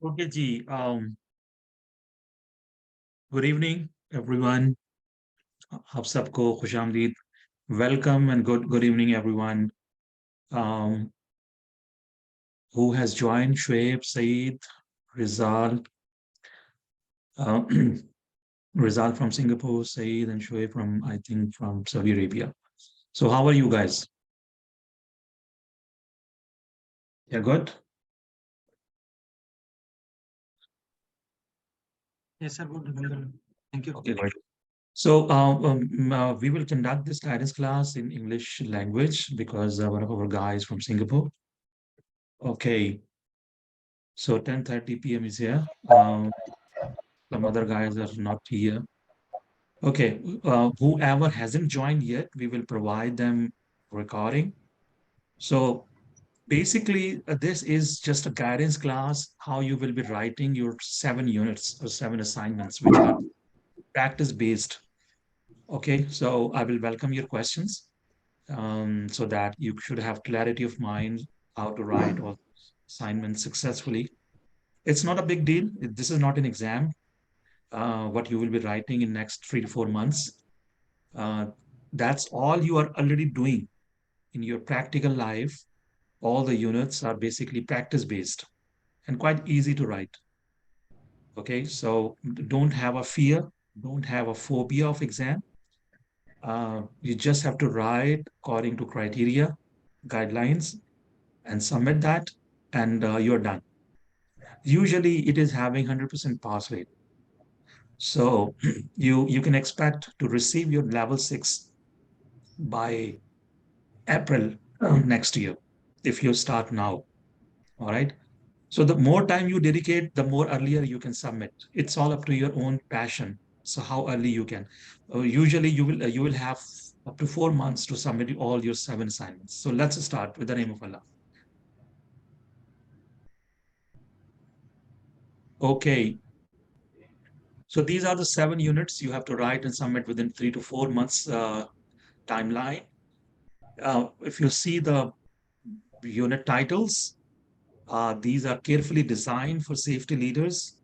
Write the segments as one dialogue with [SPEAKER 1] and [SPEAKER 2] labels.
[SPEAKER 1] Okay, Ji. Good evening, everyone. आप सबको खुशामदीद. Welcome and good evening, everyone. Um, who has joined? Shoaib, Saeed, Rizal, uh, Rizal from Singapore, Saeed and Shoaib from, I think, from Saudi Arabia. So how are you guys? Yeah, good?
[SPEAKER 2] Yes, sir. Good. Thank you.
[SPEAKER 1] Okay, great. So we will conduct this guidance class in English language because one of our guys from Singapore. Okay, so 10:30 p.m. is here. Some other guys are not here. Okay, whoever hasn't joined yet, we will provide them recording. So basically, this is just a guidance class, how you will be writing your 7 units or 7 assignments, which are practice based. Okay, so I will welcome your questions so that you should have clarity of mind how to write all assignments successfully. It's not a big deal. This is not an exam. What you will be writing in next 3 to 4 months. Uh, that's all you are already doing in your practical life. All the units are basically practice based and quite easy to write. Okay, so don't have a fear, don't have a phobia of exam. You just have to write according to criteria, guidelines, and submit that, and you're done. Usually, it is having 100% pass rate. So you can expect to receive your level 6 by April next year if you start now. All right. So the more time you dedicate, the more earlier you can submit. It's all up to your own passion. So how early you can. Usually you will have up to 4 months to submit all your 7 assignments. So let's start with the name of Allah. Okay. So these are the 7 units you have to write and submit within 3 to 4 months timeline. If you see the unit titles, these are carefully designed for safety leaders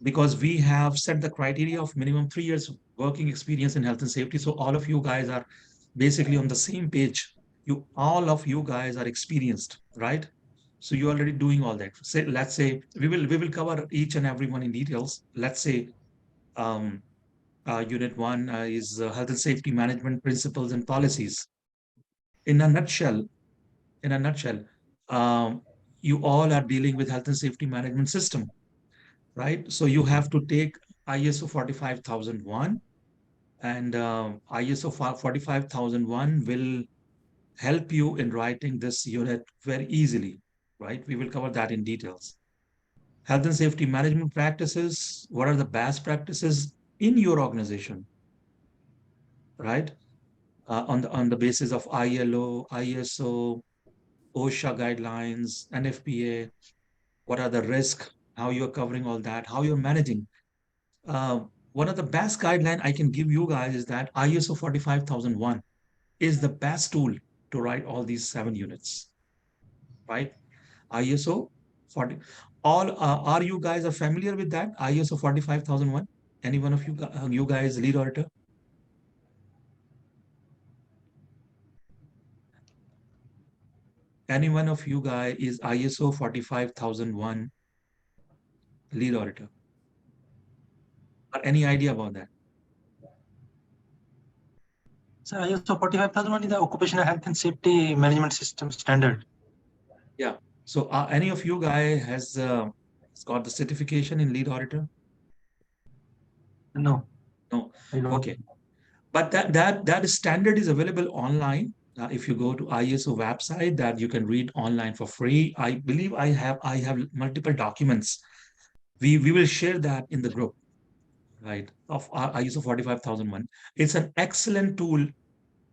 [SPEAKER 1] because we have set the criteria of minimum 3 years working experience in health and safety. So all of you guys are basically on the same page. All of you guys are experienced, right? So you're already doing all that. Say, let's say we will cover each and every one in details. Let's say um, unit one is health and safety management principles and policies. In a nutshell, in a nutshell, um, you all are dealing with health and safety management system, right? So you have to take ISO 45001 and ISO 45001 will help you in writing this unit very easily, right? We will cover that in details. Health and safety management practices, what are the best practices in your organization, right? On the basis of ILO, ISO, OSHA guidelines, NFPA, what are the risks, how you're covering all that, how you're managing. Uh, One of the best guideline I can give you guys is that ISO 45001 is the best tool to write all these 7 units, right? ISO 40. All are you guys are familiar with that ISO 45001? Any one of you guys lead auditor? Any one of you guys is ISO 45001 lead auditor? Or any idea about that?
[SPEAKER 2] So ISO 45001 is the Occupational Health and Safety Management System standard.
[SPEAKER 1] Yeah. So any of you guys has got the certification in lead auditor?
[SPEAKER 2] No,
[SPEAKER 1] No.
[SPEAKER 2] I don't.
[SPEAKER 1] Okay. But that standard is available online. If you go to ISO website, that you can read online for free. I believe I have multiple documents. We will share that in the group, right? Of ISO 45001. It's an excellent tool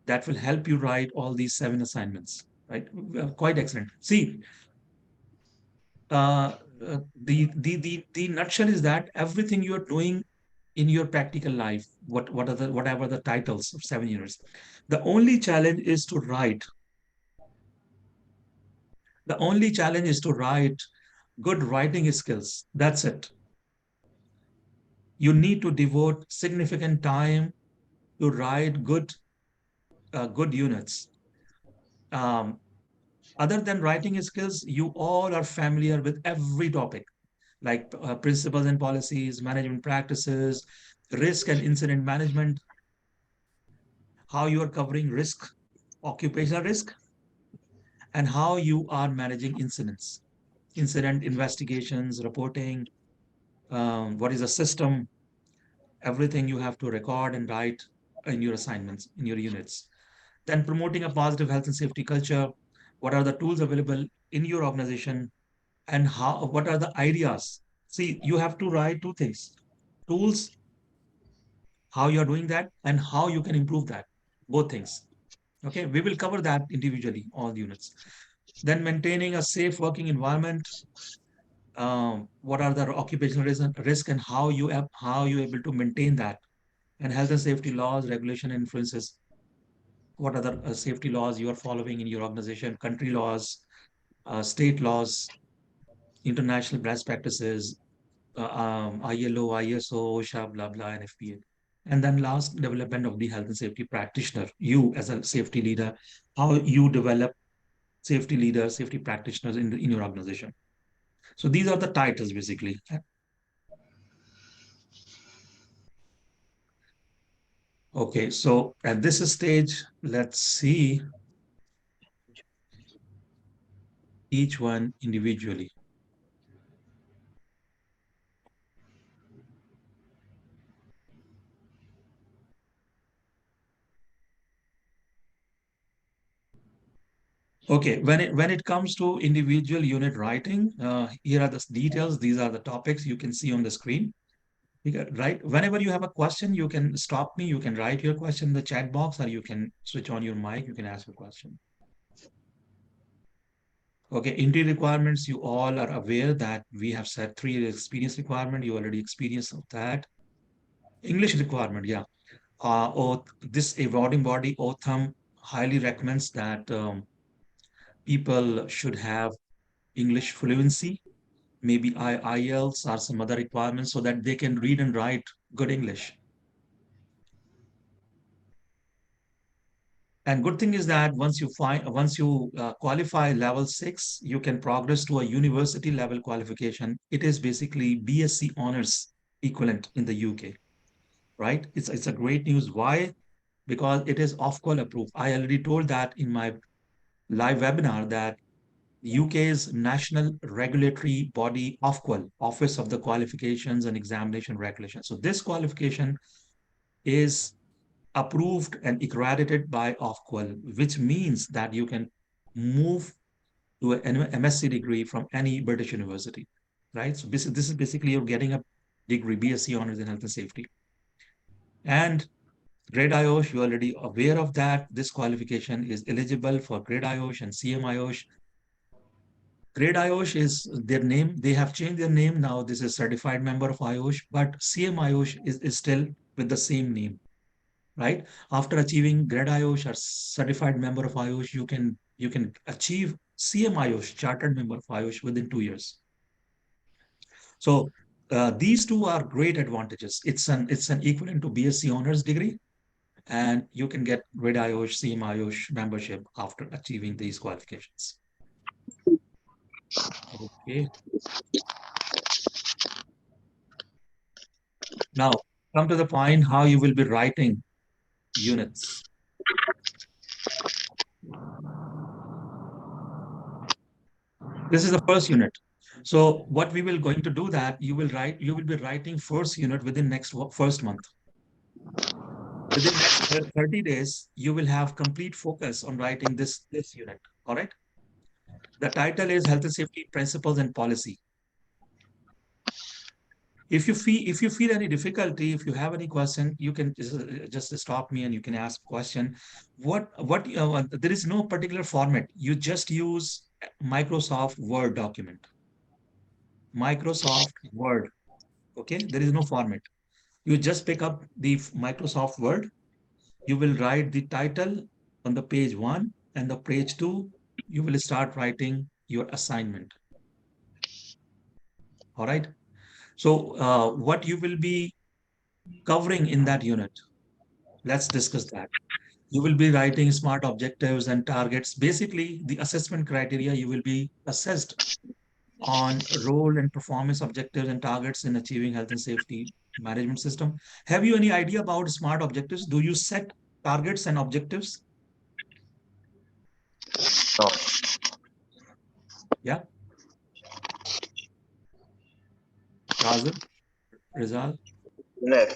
[SPEAKER 1] that will help you write all these 7 assignments, right? Quite excellent. See, uh, the nutshell is that everything you're doing in your practical life, whatever the titles of 7 units, the only challenge is to write. The only challenge is to write good writing skills. That's it. You need to devote significant time to write good units. Um, Other than writing skills, you all are familiar with every topic like principles and policies, management practices, risk and incident management, how you are covering risk, occupational risk, and how you are managing incidents, incident investigations, reporting, what is a system, everything you have to record and write in your assignments, in your units. Then promoting a positive health and safety culture. What are the tools available in your organization and how, what are the ideas? See, you have to write two things: tools, how you're doing that, and how you can improve that. Both things. Okay, we will cover that individually, all units. Then maintaining a safe working environment. What are the occupational risk and how you able to maintain that, and health and safety laws, regulation, and influences. What are the safety laws you are following in your organization? Country laws, state laws, international best practices, ILO, ISO, OSHA, blah, blah, and FPA. And then last, development of the health and safety practitioner. You as a safety leader, how you develop safety leaders, safety practitioners in your organization. So these are the titles basically. Okay, so at this stage, let's see each one individually. Okay, when it comes to individual unit writing, here are the details. These are the topics you can see on the screen. Right. Whenever you have a question, you can stop me. You can write your question in the chat box, or you can switch on your mic. You can ask your question. Okay, entry requirements. You all are aware that we have set 3 years experience requirement. You already experienced of that. English requirement, yeah. This awarding body, OTHM, highly recommends that people should have English fluency, maybe IELTS or some other requirements so that they can read and write good English. And good thing is that once you qualify level 6, you can progress to a university level qualification. It is basically BSc honors equivalent in the UK, right? It's a great news. Why? Because it is Ofqual approved. I already told that in my live webinar that UK's national regulatory body, Ofqual, Office of the Qualifications and Examination Regulation. So this qualification is approved and accredited by Ofqual, which means that you can move to an MSc degree from any British university, right? So this is basically you're getting a degree, BSc honors in health and safety. And grade IOSH, you're already aware of that. This qualification is eligible for grade IOSH and CM IOSH. Grade IOSH is their name. They have changed their name now. This is certified member of IOSH, but CM IOSH is still with the same name, right? After achieving grade IOSH or certified member of IOSH, you can achieve CM IOSH, chartered member of IOSH, within 2 years. So these two are great advantages. It's an equivalent to BSc honors degree, and you can get grade IOSH, CM IOSH membership after achieving these qualifications. Okay. Now come to the point how you will be writing units. This is the first unit. So what we will going to do that you will be writing first unit within first month. Within next 30 days, you will have complete focus on writing this unit. All right. The title is Health and Safety Principles and Policy. If you feel any difficulty, if you have any question, you can just stop me and you can ask question. There is no particular format. You just use Microsoft Word document. Microsoft Word. Okay, there is no format. You just pick up the Microsoft Word. You will write the title on the page 1, and the page 2, you will start writing your assignment. All right. So what you will be covering in that unit, let's discuss that. You will be writing smart objectives and targets. Basically, the assessment criteria you will be assessed on role and performance objectives and targets in achieving health and safety management system. Have you any idea about smart objectives? Do you set targets and objectives?
[SPEAKER 3] No.
[SPEAKER 1] Yeah, Razul, Rizal.
[SPEAKER 3] Yes.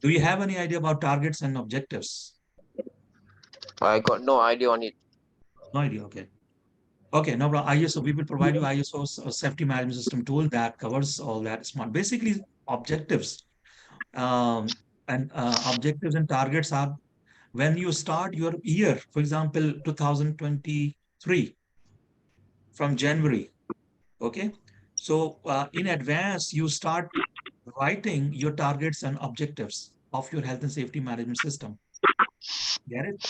[SPEAKER 1] Do you have any idea about targets and objectives?
[SPEAKER 3] I got no idea on it.
[SPEAKER 1] No idea. Okay. Okay, no problem. ISO, we will provide you ISO safety management system tool that covers all that smart. Basically, objectives um, and objectives and targets are when you start your year, for example, 2023 from January. Okay. So in advance, you start writing your targets and objectives of your health and safety management system. Get it?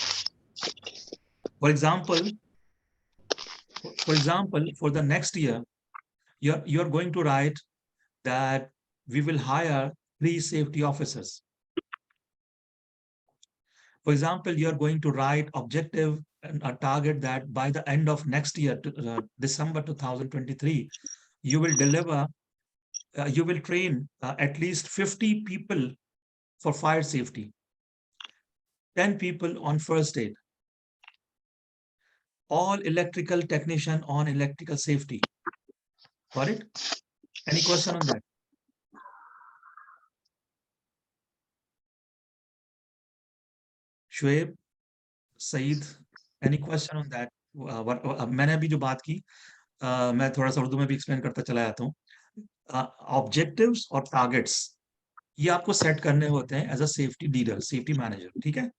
[SPEAKER 1] For example, for the next year, you're going to write that we will hire 3 safety officers. For example, you're going to write objective and a target that by the end of next year, December 2023, you will deliver, you will train at least 50 people for fire safety, 10 people on first aid, all electrical technician on electrical safety. Got it? Any question on that? Shoaib, Saeed, any question on that? मैंने अभी जो बात की मैं थोड़ा सा उर्दू में भी एक्सप्लेन करता चला जाता हूँ ऑब्जेक्टिव्स और टारगेट्स ये आपको सेट करने होते हैं as a safety leader safety manager ठीक है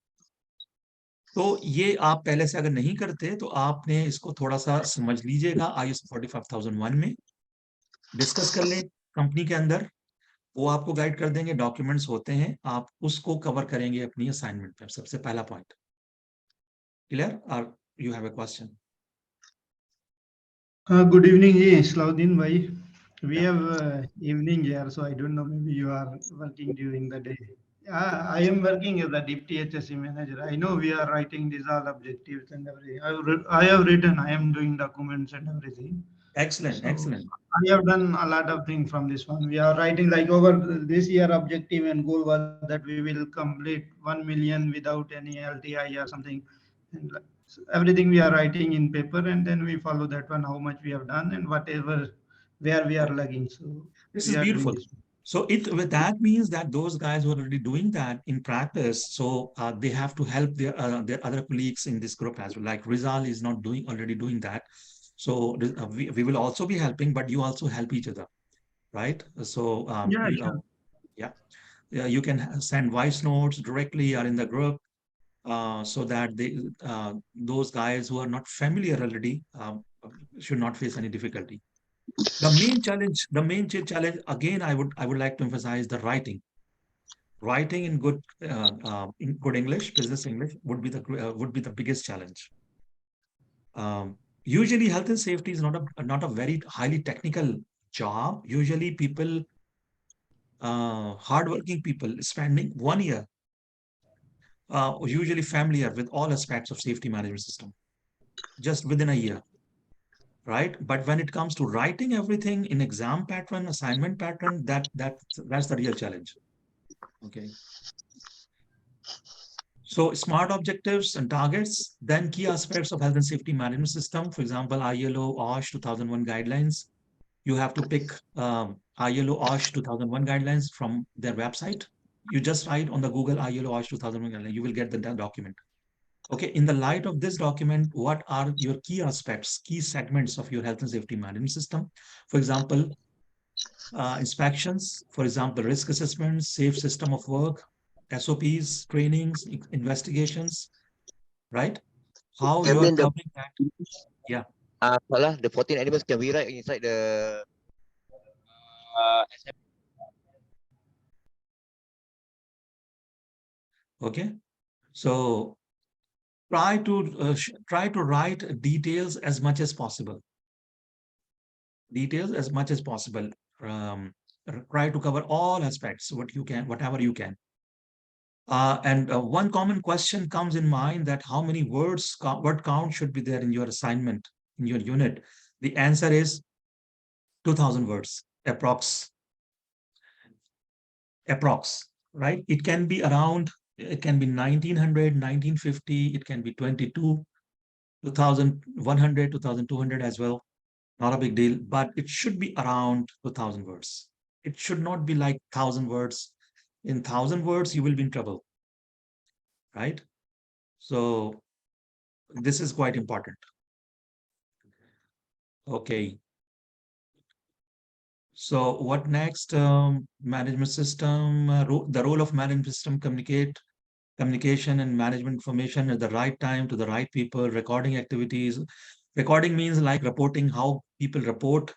[SPEAKER 1] तो ये आप पहले से अगर नहीं करते तो आपने इसको थोड़ा सा समझ लीजिएगा ISO 45001 में डिस्कस कर लें कंपनी के अंदर वो आपको गाइड कर देंगे डॉक्यूमेंट्स होते हैं आप उसको कवर करेंगे अपनी असाइनमेंट में सबसे पहला पॉइंट क्लियर और you have a question
[SPEAKER 4] Good evening, Slaudin bhai. We
[SPEAKER 1] Yeah.
[SPEAKER 4] have evening here, so I don't know. Maybe you are working during the day. I am working as a deputy HSE manager. I know we are writing these all objectives and everything. I have written. I am doing documents and everything.
[SPEAKER 1] Excellent,
[SPEAKER 4] So
[SPEAKER 1] excellent.
[SPEAKER 4] I have done a lot of things from this one. We are writing like over this year objective and goal was that we will complete 1 million without any LTI or something. And so everything we are writing in paper and then we follow that one, how much we have done and whatever, where we are
[SPEAKER 1] Oh,
[SPEAKER 4] lagging. So
[SPEAKER 1] this
[SPEAKER 4] we
[SPEAKER 1] is
[SPEAKER 4] are doing
[SPEAKER 1] beautiful.
[SPEAKER 4] this.
[SPEAKER 1] So it with that means that those guys who are already doing that in practice, so they have to help their other colleagues in this group as well. Like Rizal is not doing already doing that, so we will also be helping, but you also help each other, right? So
[SPEAKER 4] Yeah, sure.
[SPEAKER 1] yeah, yeah, you can send voice notes directly or in the group, so that those guys who are not familiar already should not face any difficulty. The main challenge again, I would like to emphasize the writing. Writing in good English, business English would be the biggest challenge. Usually, health and safety is not a very highly technical job. Usually, people, hardworking people, spending 1 year, usually familiar with all aspects of safety management system, just within a year, right? But when it comes to writing everything in exam pattern, assignment pattern, that's the real challenge. Okay. So smart objectives and targets, then key aspects of health and safety management system. For example, ILO OSH 2001 guidelines. You have to pick ILO OSH 2001 guidelines from their website. You just write on the Google ILO OSH 2001 guidelines, you will get the document. Okay, in the light of this document, what are your key aspects, key segments of your health and safety management system? For example, inspections, for example, risk assessments, safe system of work, SOPs, trainings, investigations, right? How
[SPEAKER 3] I
[SPEAKER 1] you are
[SPEAKER 3] mean
[SPEAKER 1] covering that. Yeah.
[SPEAKER 3] salah, the 14 animals can we write inside the SM?
[SPEAKER 1] Okay. So try to write details as much as possible. details as much as possible. Try to cover all aspects, what you can, whatever you can. And one common question comes in mind, that how many words, word count should be there in your assignment, in your unit? The answer is 2000 words, approx, right? It can be around, it can be 1900, 1950, it can be 22, 2100, 2200 as well. Not a big deal, but it should be around 2000 words. It should not be like 1000 words. In 1000 words, you will be in trouble, right? So this is quite important. Okay. So what next? Management system, the role of management system, communication and management information at the right time to the right people, recording activities. Recording means like reporting, how people report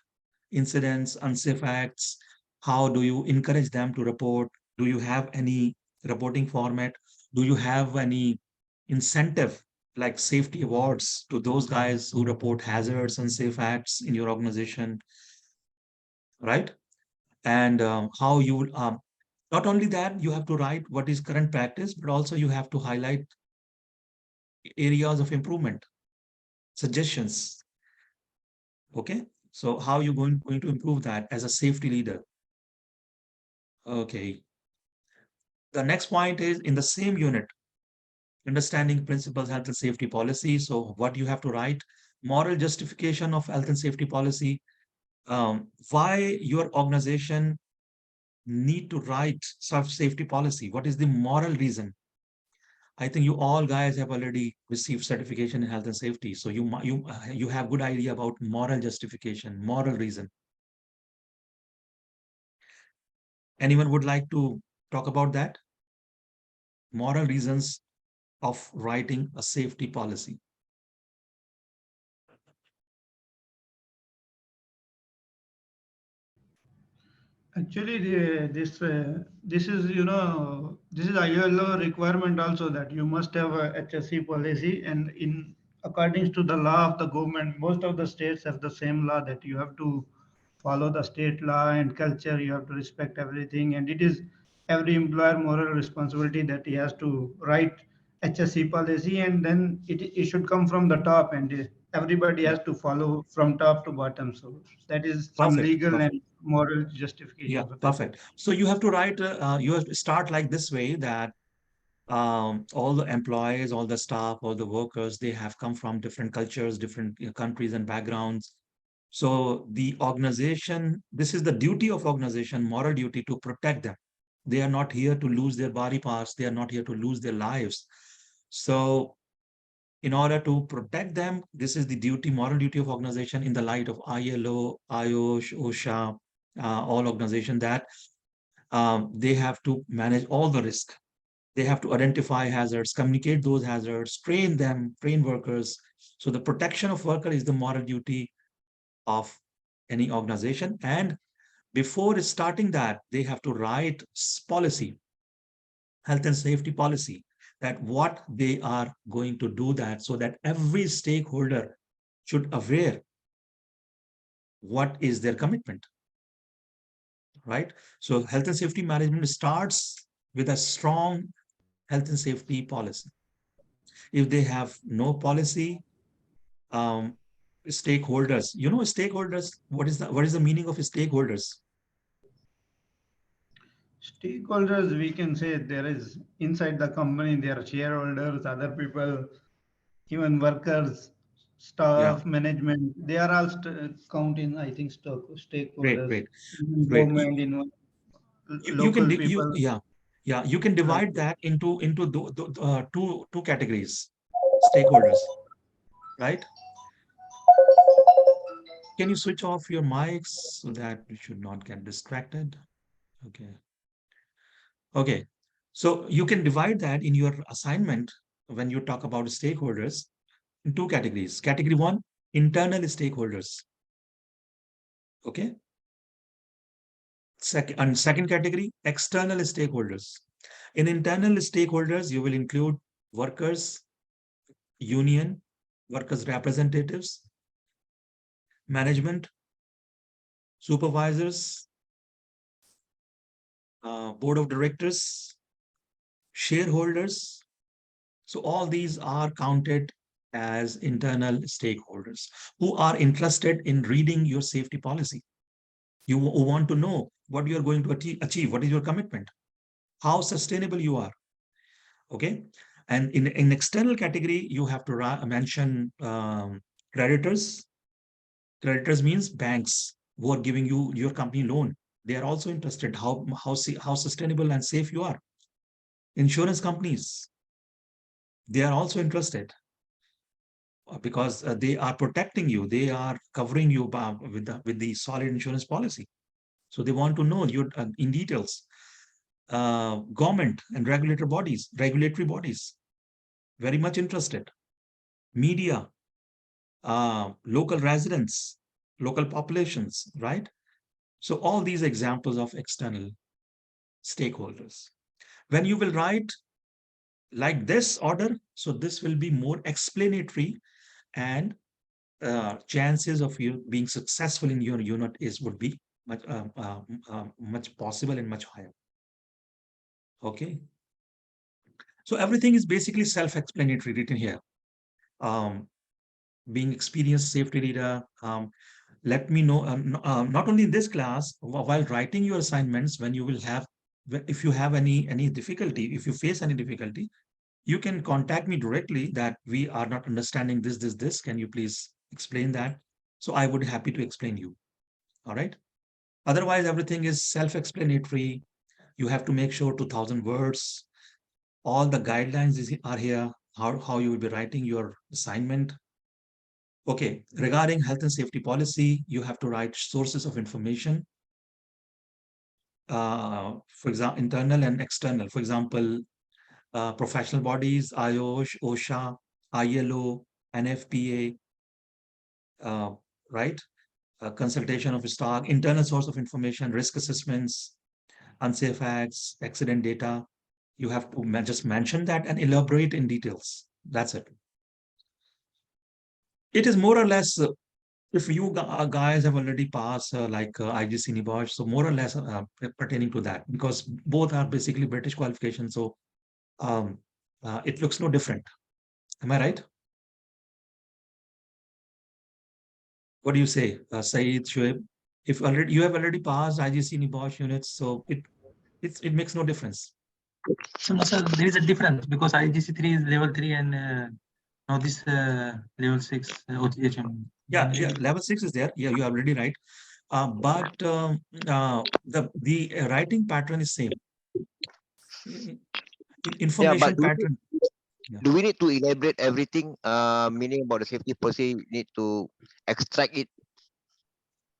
[SPEAKER 1] incidents, unsafe acts. How do you encourage them to report? Do you have any reporting format? Do you have any incentive like safety awards to those guys who report hazards, unsafe acts in your organization, right? And how you would, not only that, you have to write what is current practice, but also you have to highlight areas of improvement, suggestions. Okay, so how you going to improve that as a safety leader? Okay, the next point is in the same unit, understanding principles, health and safety policy. So what you have to write, moral justification of health and safety policy, why your organization need to write such safety policy, what is the moral reason. I think you all guys have already received certification in health and safety, so you have good idea about moral justification, moral reason. Anyone would like to talk about that? Moral reasons of writing a safety policy.
[SPEAKER 4] Actually, this is, you know, this is ILO requirement also, that you must have a HSE policy, and in according to the law of the government, most of the states have the same law, that you have to follow the state law and culture. You have to respect everything, and it is every employer moral responsibility that he has to write HSE policy, and then it should come from the top, and everybody has to follow from top to bottom. So that is some
[SPEAKER 1] Perfect.
[SPEAKER 4] legal
[SPEAKER 1] Perfect.
[SPEAKER 4] and moral
[SPEAKER 1] Yeah,
[SPEAKER 4] justification for that.
[SPEAKER 1] perfect. So you have to write, you have to start like this way, that all the employees, all the staff, all the workers, they have come from different cultures, different countries and backgrounds. So the organization, this is the duty of organization, moral duty to protect them. They are not here to lose their body parts. They are not here to lose their lives. So in order to protect them, this is the duty, moral duty of organization in the light of ILO, IOSH, OSHA, all organization, that they have to manage all the risk. They have to identify hazards, communicate those hazards, train them, train workers. So the protection of worker is the moral duty of any organization. And before starting that, they have to write policy, health and safety policy, that what they are going to do, that so that every stakeholder should aware what is their commitment, right? So health and safety management starts with a strong health and safety policy. If they have no policy, um, stakeholders, you know, stakeholders, what is the meaning of stakeholders?
[SPEAKER 4] Stakeholders, we can say there is inside the company, there are shareholders, other people, even workers,
[SPEAKER 1] Yeah,
[SPEAKER 4] staff, management. They are all count in, I think,
[SPEAKER 1] great,
[SPEAKER 4] stakeholders,
[SPEAKER 1] great,
[SPEAKER 4] even
[SPEAKER 1] great.
[SPEAKER 4] government, in
[SPEAKER 1] You can
[SPEAKER 4] local people.
[SPEAKER 1] yeah, yeah, you can
[SPEAKER 4] Right.
[SPEAKER 1] divide that into two categories, stakeholders, right? Can you switch off your mics so that you should not get distracted? Okay. Okay. So you can divide that in your assignment when you talk about stakeholders in two categories. Category one, internal stakeholders. Okay. Second category, external stakeholders. In internal stakeholders, you will include workers, union, workers' representatives, management, supervisors, board of directors, shareholders. So all these are counted as internal stakeholders who are interested in reading your safety policy. You want to know what you are going to achieve, what is your commitment, how sustainable you are. Okay. And in external category, you have to mention creditors. Creditors means banks who are giving you your company loan. They are also interested how sustainable and safe you are. Insurance companies, they are also interested because they are protecting you. They are covering you with the solid insurance policy. So they want to know you in details. Government and regulatory bodies, very much interested. Media, local residents, local populations, right? So all these examples of external stakeholders. When you will write like this order, so this will be more explanatory, and chances of you being successful in your unit would be much possible and much higher. Okay. So everything is basically self-explanatory written here. Being experienced safety leader, let me know, not only in this class, while writing your assignments, when you will have, if you have any difficulty, if you face any difficulty, you can contact me directly that we are not understanding this. Can you please explain that? So I would be happy to explain you. All right. Otherwise, everything is self-explanatory. You have to make sure 2000 words. All the guidelines are here, how you will be writing your assignment. Okay, regarding health and safety policy, you have to write sources of information. For example, internal and external. For example, professional bodies, IOSH, OSHA, ILO, NFPA, right? Consultation of stock, internal source of information, risk assessments, unsafe acts, accident data. You have to just mention that and elaborate in details. That's it. It is more or less, if you guys have already passed IGC NIBOSH, so more or less pertaining to that, because both are basically British qualifications. So it looks no different. Am I right? What do you say, Saeed, Shoaib? If you have already passed IGC NIBOSH units, so it makes no difference.
[SPEAKER 2] So, no, sir, there is a difference because IGC3 is level 3 and now this level 6 OTHM.
[SPEAKER 1] Yeah, level 6 is there. Yeah, you are already right. But the writing pattern is same. Information pattern.
[SPEAKER 3] Do we need to elaborate everything, meaning about the safety policy, need to extract it?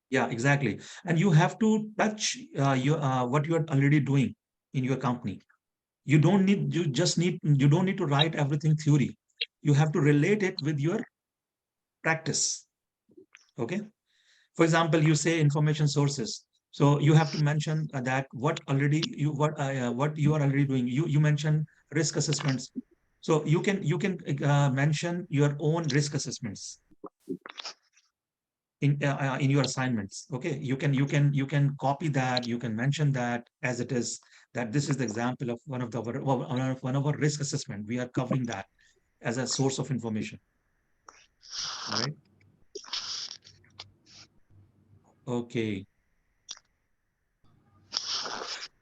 [SPEAKER 1] Yeah, exactly. And you have to touch what you are already doing in your company. You don't need to write everything theory. You have to relate it with your practice. Okay. For example, you say information sources. So you have to mention that what you are already doing. You mention risk assessments. So you can mention your own risk assessments in your assignments. Okay, you can copy that. You can mention that as it is, that this is the example of one of our risk assessment. We are covering that as a source of information. All right. Okay.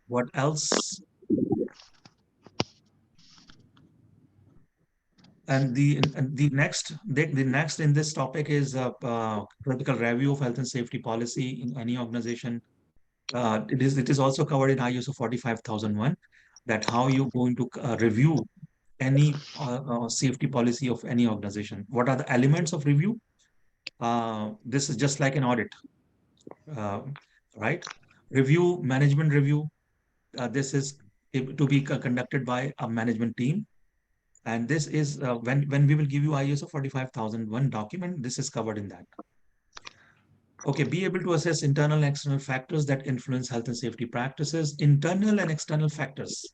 [SPEAKER 1] What else? And the next in this topic is critical review of health and safety policy in any organization. It is also covered in ISO 45001, that how you're going to review any safety policy of any organization. What are the elements of review? This is just like an audit, right? Review, management review. This is to be conducted by a management team. And this is when we will give you ISO 45001 document, this is covered in that. Okay, be able to assess internal and external factors that influence health and safety practices, internal and external factors.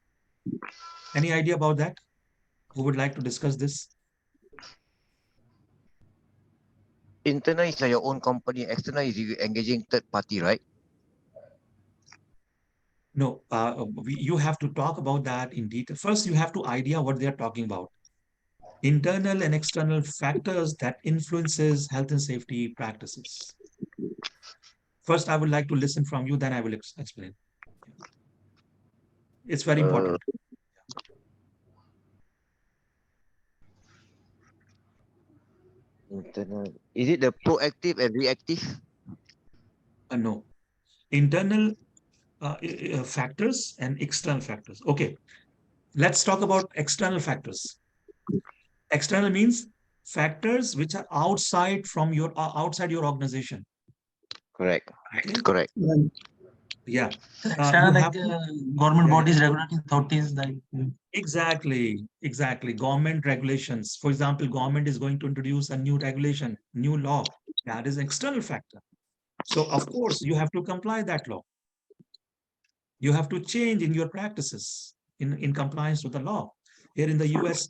[SPEAKER 1] Any idea about that? Who would like to discuss this?
[SPEAKER 3] Internal is your own company. External is you engaging third party, right?
[SPEAKER 1] No, you have to talk about that in detail. First, you have to idea what they are talking about. Internal and external factors that influences health and safety practices. First, I would like to listen from you, then I will explain. It's very
[SPEAKER 3] Uh,
[SPEAKER 1] important.
[SPEAKER 3] internal. Is it the proactive and reactive?
[SPEAKER 1] No, internal factors and external factors. Okay, let's talk about external factors. External means factors which are outside your organization.
[SPEAKER 3] Correct.
[SPEAKER 1] Okay.
[SPEAKER 3] Correct.
[SPEAKER 1] Yeah.
[SPEAKER 2] So
[SPEAKER 1] You
[SPEAKER 2] external like
[SPEAKER 1] have to,
[SPEAKER 2] government
[SPEAKER 1] yeah,
[SPEAKER 2] bodies, regulatory authorities, like
[SPEAKER 1] exactly. Government regulations. For example, government is going to introduce a new regulation, new law. That is an external factor. So of course you have to comply that law. You have to change in your practices in compliance with the law. Here in the US,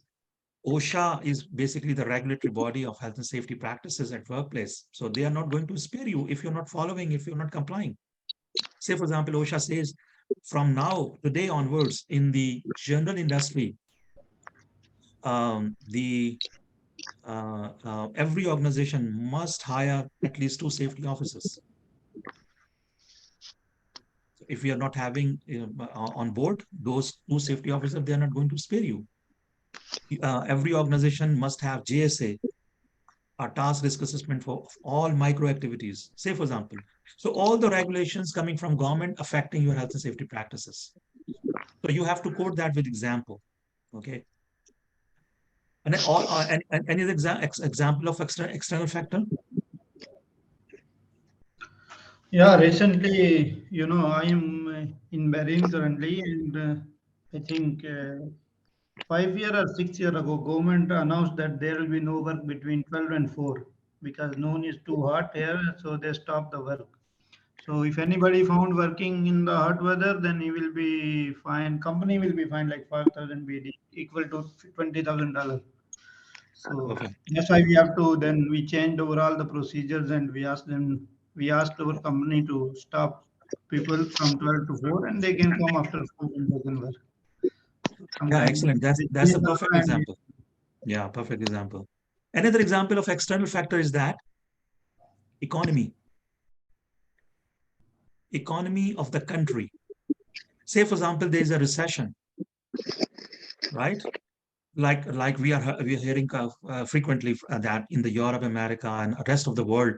[SPEAKER 1] OSHA is basically the regulatory body of health and safety practices at workplace. So they are not going to spare you if you're not following, if you're not complying. Say, for example, OSHA says from now, today onwards, in the general industry, the every organization must hire at least 2 safety officers. If we are not having on board those 2 safety officers, they are not going to spare you. Every organization must have JSA, a task risk assessment for all micro activities. Say, for example, so all the regulations coming from government affecting your health and safety practices. So you have to quote that with example. Okay. And then all and any example of external factor?
[SPEAKER 4] Yeah, recently, I am in Bahrain currently, and I think 5 year or 6 year ago, government announced that there will be no work between 12 and 4 because noon is too hot here, so they stopped the work. So if anybody found working in the hot weather, then he will be fined. Company will be fined like 5,000 BD, equal to $20,000. So
[SPEAKER 1] Perfect.
[SPEAKER 4] that's why we have to. Then we changed over all the procedures, and we asked them. We asked our company to stop people from 12 to 4, and they can come after 4 and they can work.
[SPEAKER 1] Yeah,
[SPEAKER 4] Sometimes
[SPEAKER 1] excellent. That's
[SPEAKER 4] they
[SPEAKER 1] that's a
[SPEAKER 4] change the
[SPEAKER 1] perfect
[SPEAKER 4] law and
[SPEAKER 1] example. Yeah, perfect example. Another example of external factor is that economy, economy of the country. Say, for example, there is a recession, right? Like we are hearing frequently that in the Europe, America, and the rest of the world,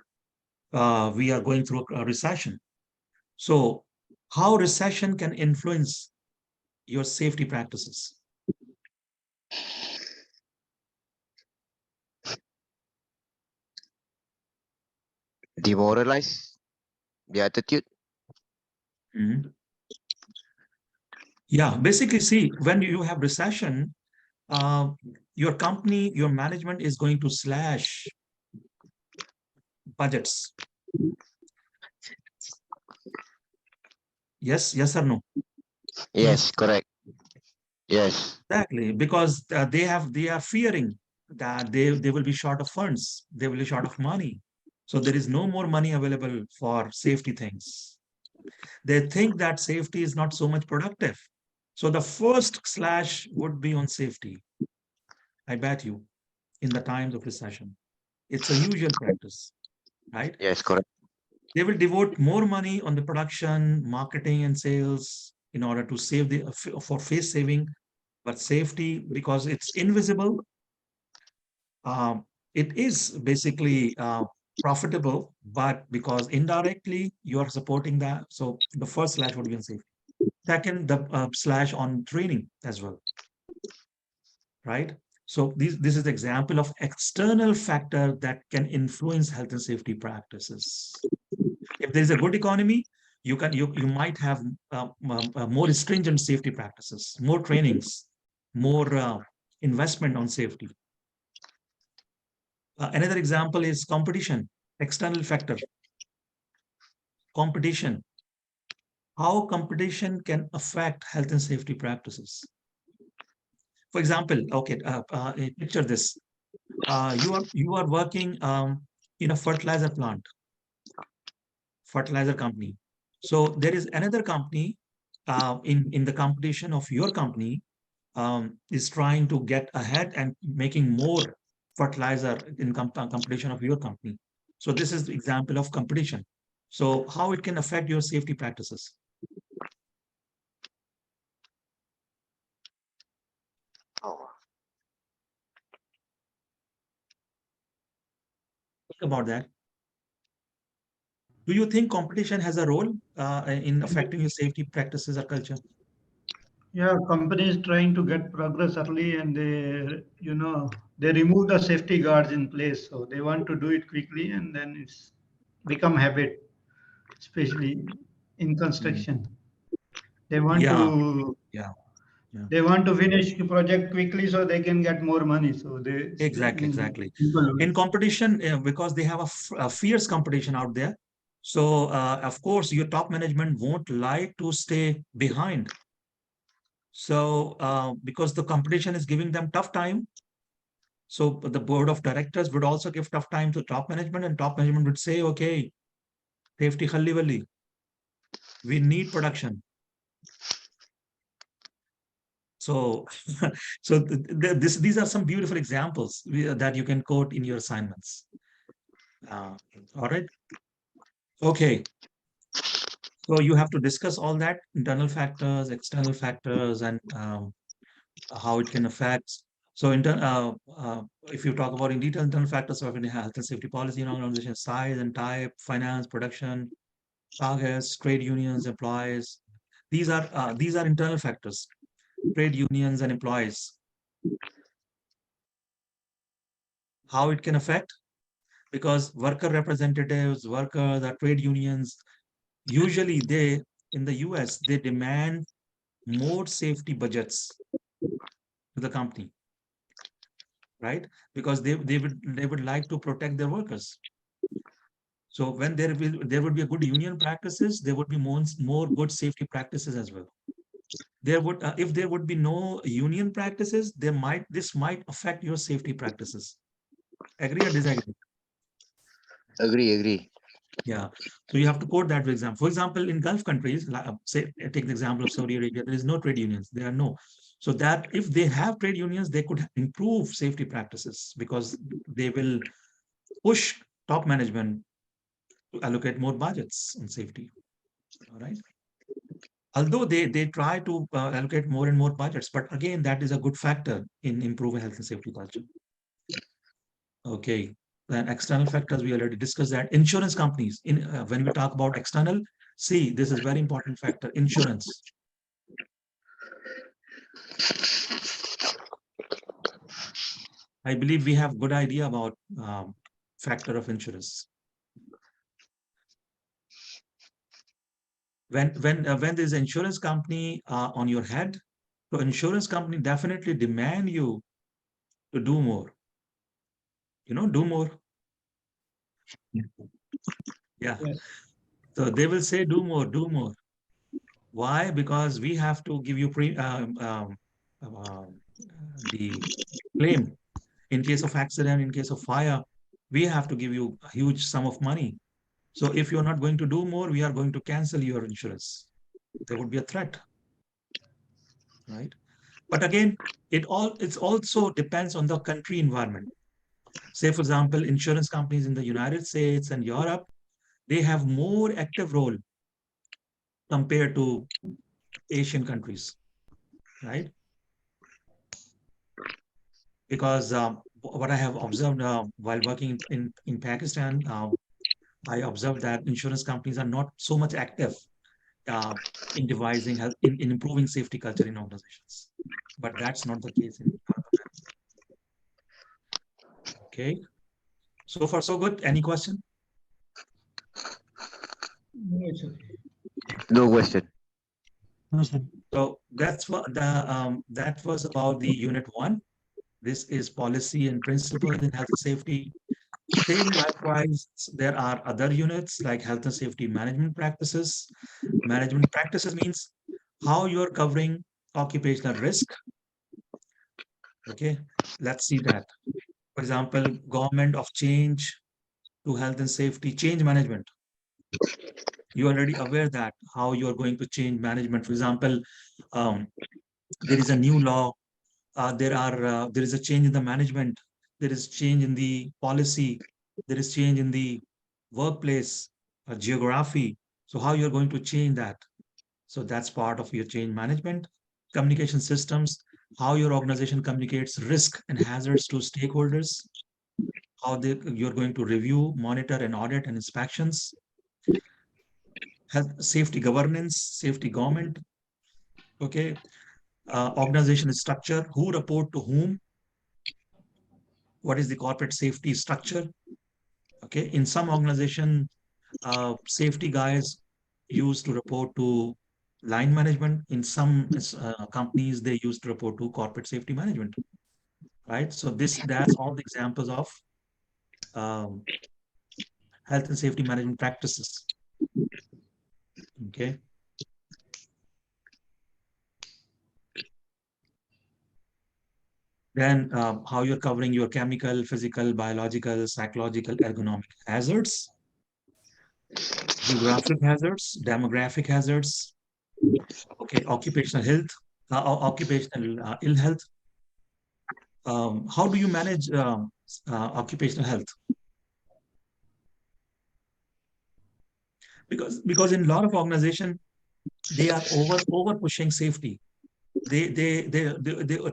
[SPEAKER 1] we are going through a recession. So, how recession can influence your safety practices?
[SPEAKER 3] Demoralize the attitude.
[SPEAKER 1] Mhm. Yeah, basically, see, when you have recession, uh, your company, your management is going to slash budgets. Yes or no?
[SPEAKER 3] Yes, correct. Yes.
[SPEAKER 1] Exactly, because they are fearing that they will be short of funds, they will be short of money. So there is no more money available for safety things. They think that safety is not so much productive. So the first slash would be on safety, I bet you, in the times of recession. It's a usual practice, right?
[SPEAKER 3] Yes, correct.
[SPEAKER 1] They will devote more money on the production, marketing, and sales in order to save for face saving, but safety because it's invisible. Um, it is basically profitable, but because indirectly you are supporting that. So the first slash would be on safety. Second, the slash on training as well, right? So this is the example of external factor that can influence health and safety practices. If there is a good economy, you might have more stringent safety practices, more trainings, more investment on safety. Another example is competition, external factor, competition. How competition can affect health and safety practices. For example, okay, picture this. You are working in a fertilizer plant, fertilizer company. So there is another company in the competition of your company is trying to get ahead and making more fertilizer in competition of your company. So this is the example of competition. So how it can affect your safety practices?
[SPEAKER 3] Oh.
[SPEAKER 1] Think about that. Do you think competition has a role in affecting your safety practices or culture?
[SPEAKER 4] Yeah, companies trying to get progress early and they remove the safety guards in place. So they want to do it quickly and then it's become habit, especially in construction. They want
[SPEAKER 1] Yeah,
[SPEAKER 4] to
[SPEAKER 1] yeah, yeah.
[SPEAKER 4] they want to finish the project quickly so they can get more money. So they
[SPEAKER 1] Exactly,
[SPEAKER 4] in
[SPEAKER 1] exactly.
[SPEAKER 4] simple
[SPEAKER 1] In
[SPEAKER 4] ways.
[SPEAKER 1] competition, because they have a fierce competition out there. So, of course, your top management won't like to stay behind. So, because the competition is giving them tough time, so the board of directors would also give tough time to top management, and top management would say, okay, safety khalli walli, we need production. So, so these are some beautiful examples that you can quote in your assignments. All right. Okay. So you have to discuss all that internal factors, external factors, and how it can affect. So, if you talk about in detail internal factors of Indian health and safety policy and organization size and type, finance, production, targets, trade unions, employees. These are internal factors. Trade unions and employees. How it can affect, because worker representatives, workers, or trade unions, usually they in the US they demand more safety budgets to the company, right? Because they would like to protect their workers. So when there would be a good union practices, there would be more good safety practices as well. There would if there would be no union practices, this might affect your safety practices. Agree or disagree?
[SPEAKER 3] Agree.
[SPEAKER 1] Yeah. So you have to quote that for example. For example, in Gulf countries, say take the example of Saudi Arabia, there is no trade unions. There are no. So that if they have trade unions, they could improve safety practices because they will push top management to allocate more budgets on safety. All right. Although they try to allocate more and more budgets, but again, that is a good factor in improving health and safety culture. Okay. Then external factors, we already discussed that. Insurance companies, when we talk about external, see, this is very important factor, insurance. I believe we have good idea about factor of insurance. When there's an insurance company on your head, so insurance company definitely demand you to do more. Do more. Yeah.
[SPEAKER 4] Yes.
[SPEAKER 1] So they will say, do more, do more. Why? Because we have to give you the claim in case of accident, in case of fire, we have to give you a huge sum of money. So if you're not going to do more, we are going to cancel your insurance. There would be a threat, right? But again, it's also depends on the country environment. Say, for example, insurance companies in the United States and Europe, they have more active role compared to Asian countries, right? Because what I have observed while working in Pakistan, I observed that insurance companies are not so much active uh, in devising health, in improving safety culture in organizations. But that's not the case in North America. Okay. So far, so good. Any question?
[SPEAKER 4] No, it's okay.
[SPEAKER 3] No question.
[SPEAKER 2] No, sir.
[SPEAKER 1] So that was about the unit 1. This is policy and principles in health and safety. Same likewise, there are other units like health and safety management practices. Management practices means how you're covering occupational risk. Okay, let's see that. For example, government of change, to health and safety, change management. You are already aware that how you are going to change management. For example, um, there is a new law. There is a change in the management. There is change in the policy. There is change in the workplace, geography. So how you're going to change that? So that's part of your change management. Communication systems, how your organization communicates risk and hazards to stakeholders, you're going to review, monitor, and audit and inspections. Health, safety governance, safety government. Okay, organization structure, who report to whom, what is the corporate safety structure. Okay, in some organization, safety guys used to report to line management. In some companies, they used to report to corporate safety management. Right. So that's all the examples of um, health and safety management practices. Okay. Then how you're covering your chemical, physical, biological, psychological, ergonomic hazards, geographic hazards, demographic hazards. Okay, occupational health, occupational ill health. How do you manage occupational health? Because in a lot of organization, they are over pushing safety. They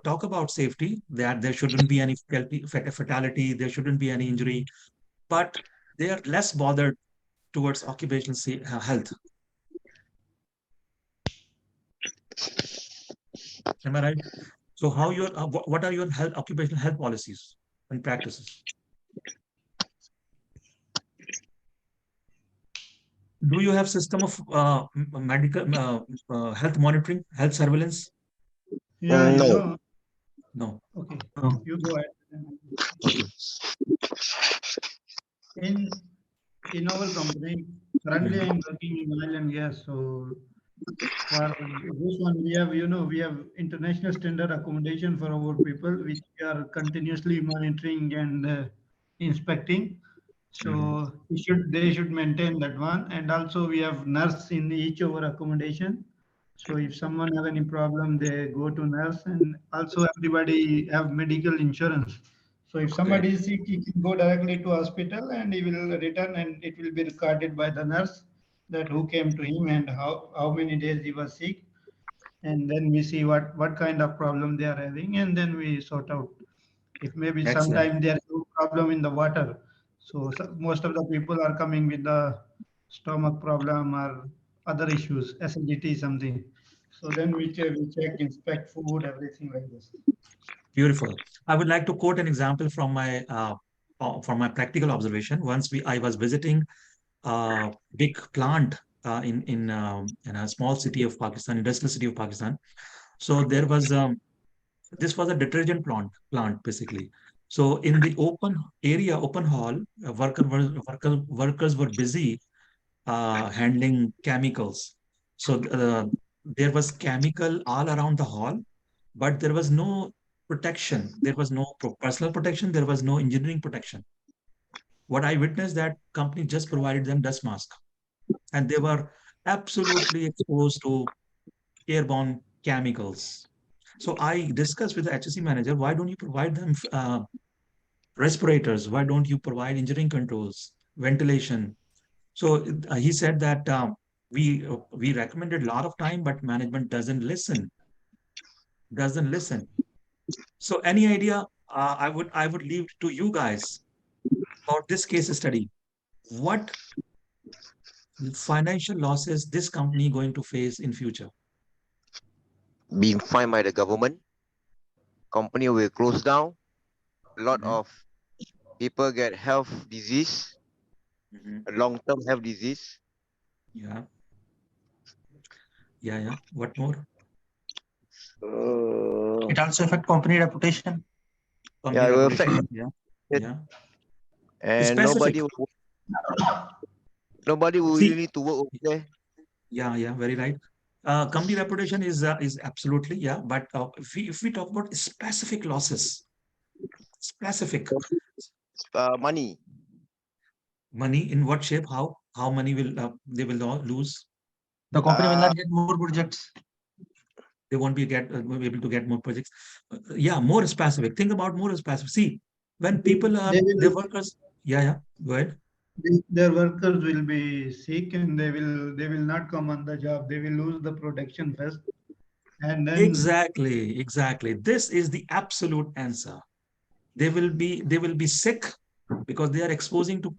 [SPEAKER 1] talk about safety, that there shouldn't be any fatality, there shouldn't be any injury, but they are less bothered towards occupational health. Am I right? So how your what are your occupational health policies and practices? Do you have system of medical health monitoring, health surveillance?
[SPEAKER 4] Yeah, you
[SPEAKER 3] No.
[SPEAKER 4] know,
[SPEAKER 1] No.
[SPEAKER 4] okay,
[SPEAKER 2] No.
[SPEAKER 4] you go ahead.
[SPEAKER 1] Okay.
[SPEAKER 4] In our company, currently I'm working in oil and gas. So for this one, we have international standard accommodation for our people, which we are continuously monitoring and inspecting. So they should maintain that one. And also we have nurse in each of our accommodation. So if someone have any problem, they go to nurse, and also everybody have medical insurance. So if
[SPEAKER 1] Okay.
[SPEAKER 4] somebody is sick, he can go directly to hospital and he will return, and it will be recorded by the nurse that who came to him and how many days he was sick. And then we see what kind of problem they are having, and then we sort out. If maybe
[SPEAKER 1] Excellent.
[SPEAKER 4] sometime there's no problem in the water, so most of the people are coming with the stomach problem or other issues, acidity, something. So then we check, inspect food, everything like this.
[SPEAKER 1] Beautiful. I would like to quote an example from my practical observation. Once I was visiting a big plant in a small city of Pakistan, industrial city of Pakistan. So there was this was a detergent plant basically. So in the open area, open hall, workers were busy handling chemicals. So there was chemical all around the hall, but there was no protection. There was no personal protection. There was no engineering protection. What I witnessed, that company just provided them dust mask, and they were absolutely exposed to airborne chemicals. So I discussed with the HSE manager, why don't you provide them respirators? Why don't you provide engineering controls, ventilation? So he said that we recommended a lot of time, but management doesn't listen. So any idea? I would leave to you guys about this case study. What financial losses this company going to face in future?
[SPEAKER 3] Being fined by the government, company will close down. A lot
[SPEAKER 1] Mhm,
[SPEAKER 3] of people get health disease,
[SPEAKER 1] mhm.
[SPEAKER 3] long-term health disease.
[SPEAKER 1] Yeah, yeah. What more?
[SPEAKER 3] Uh,
[SPEAKER 2] It also affect company reputation.
[SPEAKER 1] Company
[SPEAKER 3] yeah, it will affect
[SPEAKER 1] reputation. Yeah,
[SPEAKER 3] it,
[SPEAKER 1] yeah.
[SPEAKER 3] and
[SPEAKER 1] Specific.
[SPEAKER 3] nobody will
[SPEAKER 1] See,
[SPEAKER 3] really need to work over there.
[SPEAKER 1] yeah, very right. Company reputation is absolutely, yeah. But if we talk about specific losses, specific.
[SPEAKER 3] Money.
[SPEAKER 1] Money in what shape? How money will they will lose?
[SPEAKER 2] The company will not get more projects.
[SPEAKER 1] They won't be able to get more projects. Yeah, more specific. Think about more specific. See, when people are
[SPEAKER 4] They
[SPEAKER 1] their
[SPEAKER 4] will,
[SPEAKER 1] workers. Yeah, go ahead.
[SPEAKER 4] their workers will be sick and they will not come on the job. They will lose the production first, and then
[SPEAKER 1] Exactly. This is the absolute answer. They will be sick because they are exposing to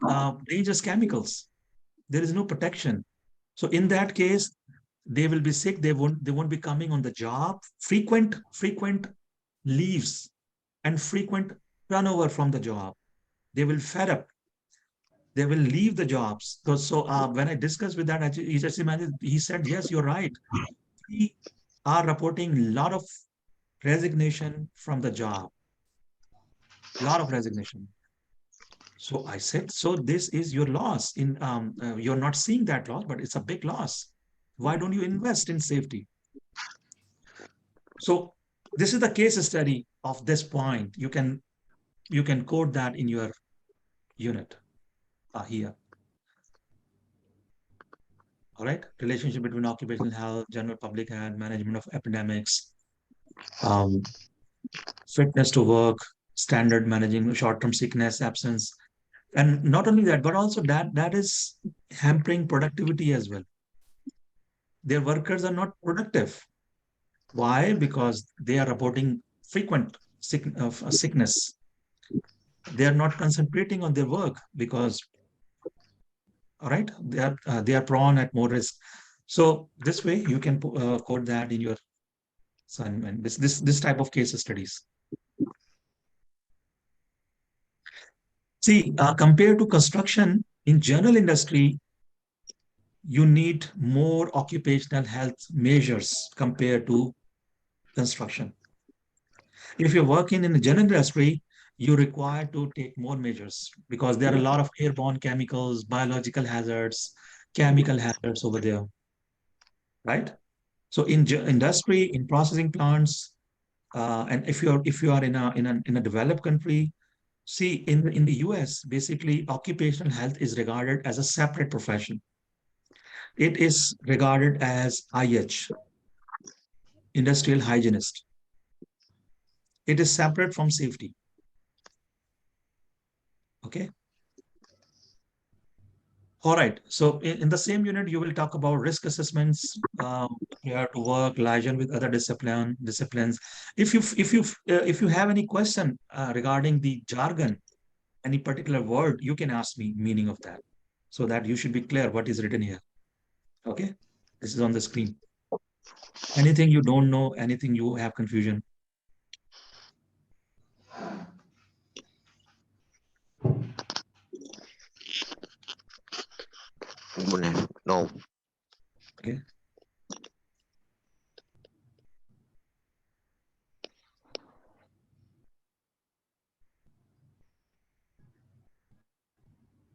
[SPEAKER 1] dangerous chemicals. There is no protection. So in that case, they will be sick. They won't be coming on the job. Frequent leaves and frequent turnover from the job. They will fed up. They will leave the jobs. So when I discussed with that, actually, he just imagine, he said, yes, you're right. We are reporting a lot of resignation from the job, lot of resignation. So I said, so this is your loss. You're not seeing that loss, but it's a big loss. Why don't you invest in safety? So this is the case study of this point. You can quote that in your unit here. All right, relationship between occupational health, general public health, management of epidemics, um, fitness to work, standard managing short-term sickness, absence, and not only that, but also that is hampering productivity as well. Their workers are not productive. Why? Because they are reporting frequent sickness. They are not concentrating on their work because, all right, they are prone at more risk. So this way you can quote that in your assignment. This type of case studies. See, compared to construction, in general industry, you need more occupational health measures compared to construction. If you're working in the general industry, you require to take more measures because there are a lot of airborne chemicals, biological hazards, chemical hazards over there, right? So in industry, in processing plants, and if you are in a developed country, see in the US, basically occupational health is regarded as a separate profession. It is regarded as IH, industrial hygienist. It is separate from safety. Okay. All right. So in the same unit, you will talk about risk assessments, where to work, liaison with other disciplines. If you have any question regarding the jargon, any particular word, you can ask me meaning of that, so that you should be clear what is written here. Okay. This is on the screen. Anything you don't know, anything you have confusion.
[SPEAKER 3] No.
[SPEAKER 1] Okay.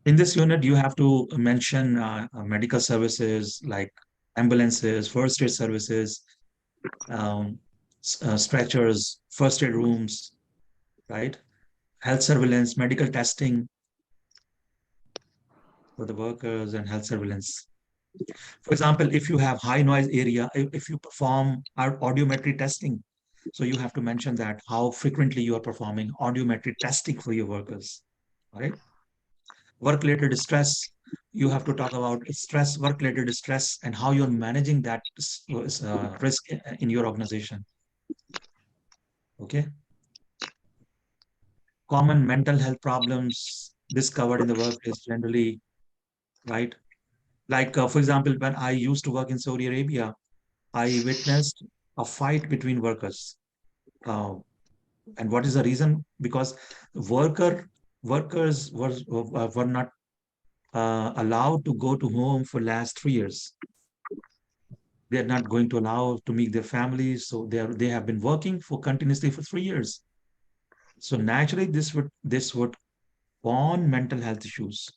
[SPEAKER 1] In this unit, you have to mention medical services like ambulances, first aid services, um, stretchers, first aid rooms, right? Health surveillance, medical testing for the workers, and health surveillance. For example, if you have high noise area, if you perform audiometry testing, so you have to mention that how frequently you are performing audiometry testing for your workers, all right? Work-related stress, you have to talk about stress, work-related stress, and how you're managing that risk in your organization. Okay. Common mental health problems discovered in the workplace generally, right? Like, for example, when I used to work in Saudi Arabia, I witnessed a fight between workers. Uh, and what is the reason? Because workers were not allowed to go to home for last 3 years. They're not going to allow to meet their families, so they have been working for continuously for 3 years. So naturally, this would spawn mental health issues.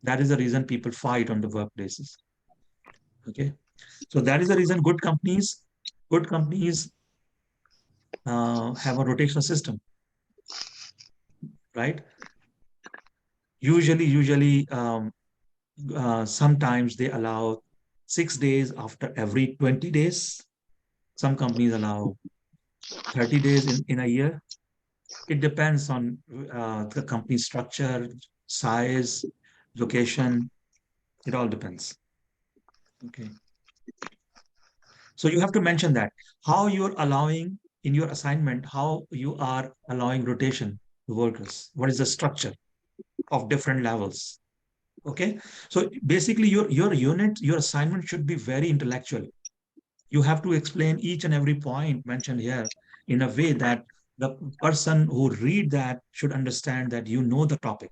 [SPEAKER 1] That is the reason people fight on the workplaces. Okay, so that is the reason good companies have a rotational system, right? Usually, sometimes they allow 6 days after every 20 days. Some companies allow 30 days in a year. It depends on the company structure, size, location. It all depends. Okay. So you have to mention that how you're allowing in your assignment, how you are allowing rotation to workers. What is the structure of different levels? Okay. So basically your unit, your assignment should be very intellectual. You have to explain each and every point mentioned here in a way that the person who read that should understand that you know the topic.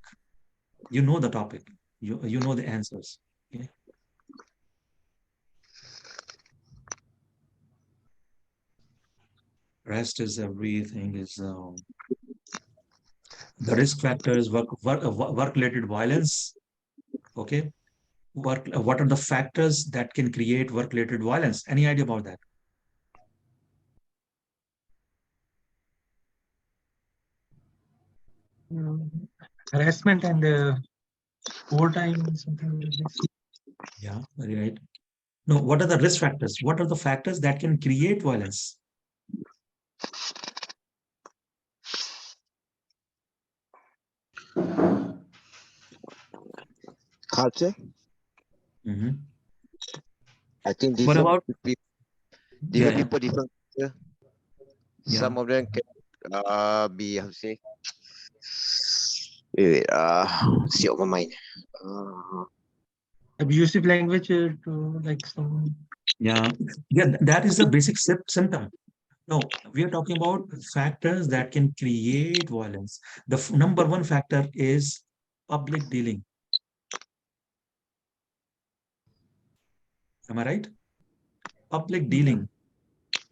[SPEAKER 1] You know the topic. You know the answers. Okay. Rest is everything is the risk factors, work related violence. Okay. What are the factors that can create work related violence? Any idea about that?
[SPEAKER 2] Harassment and overtime, something like this.
[SPEAKER 1] Yeah, very right. No, what are the risk factors? What are the factors that can create violence?
[SPEAKER 3] Culture.
[SPEAKER 1] Mm-hmm.
[SPEAKER 3] I think
[SPEAKER 1] What about? Yeah,
[SPEAKER 3] different
[SPEAKER 1] yeah,
[SPEAKER 3] people, different culture.
[SPEAKER 1] yeah.
[SPEAKER 3] Some of them can be, how to say, wait, see on my mind.
[SPEAKER 2] Abusive language to like some.
[SPEAKER 1] Yeah, yeah, that is the basic symptom. No, we are talking about factors that can create violence. The number one factor is public dealing. Am I right? Public dealing.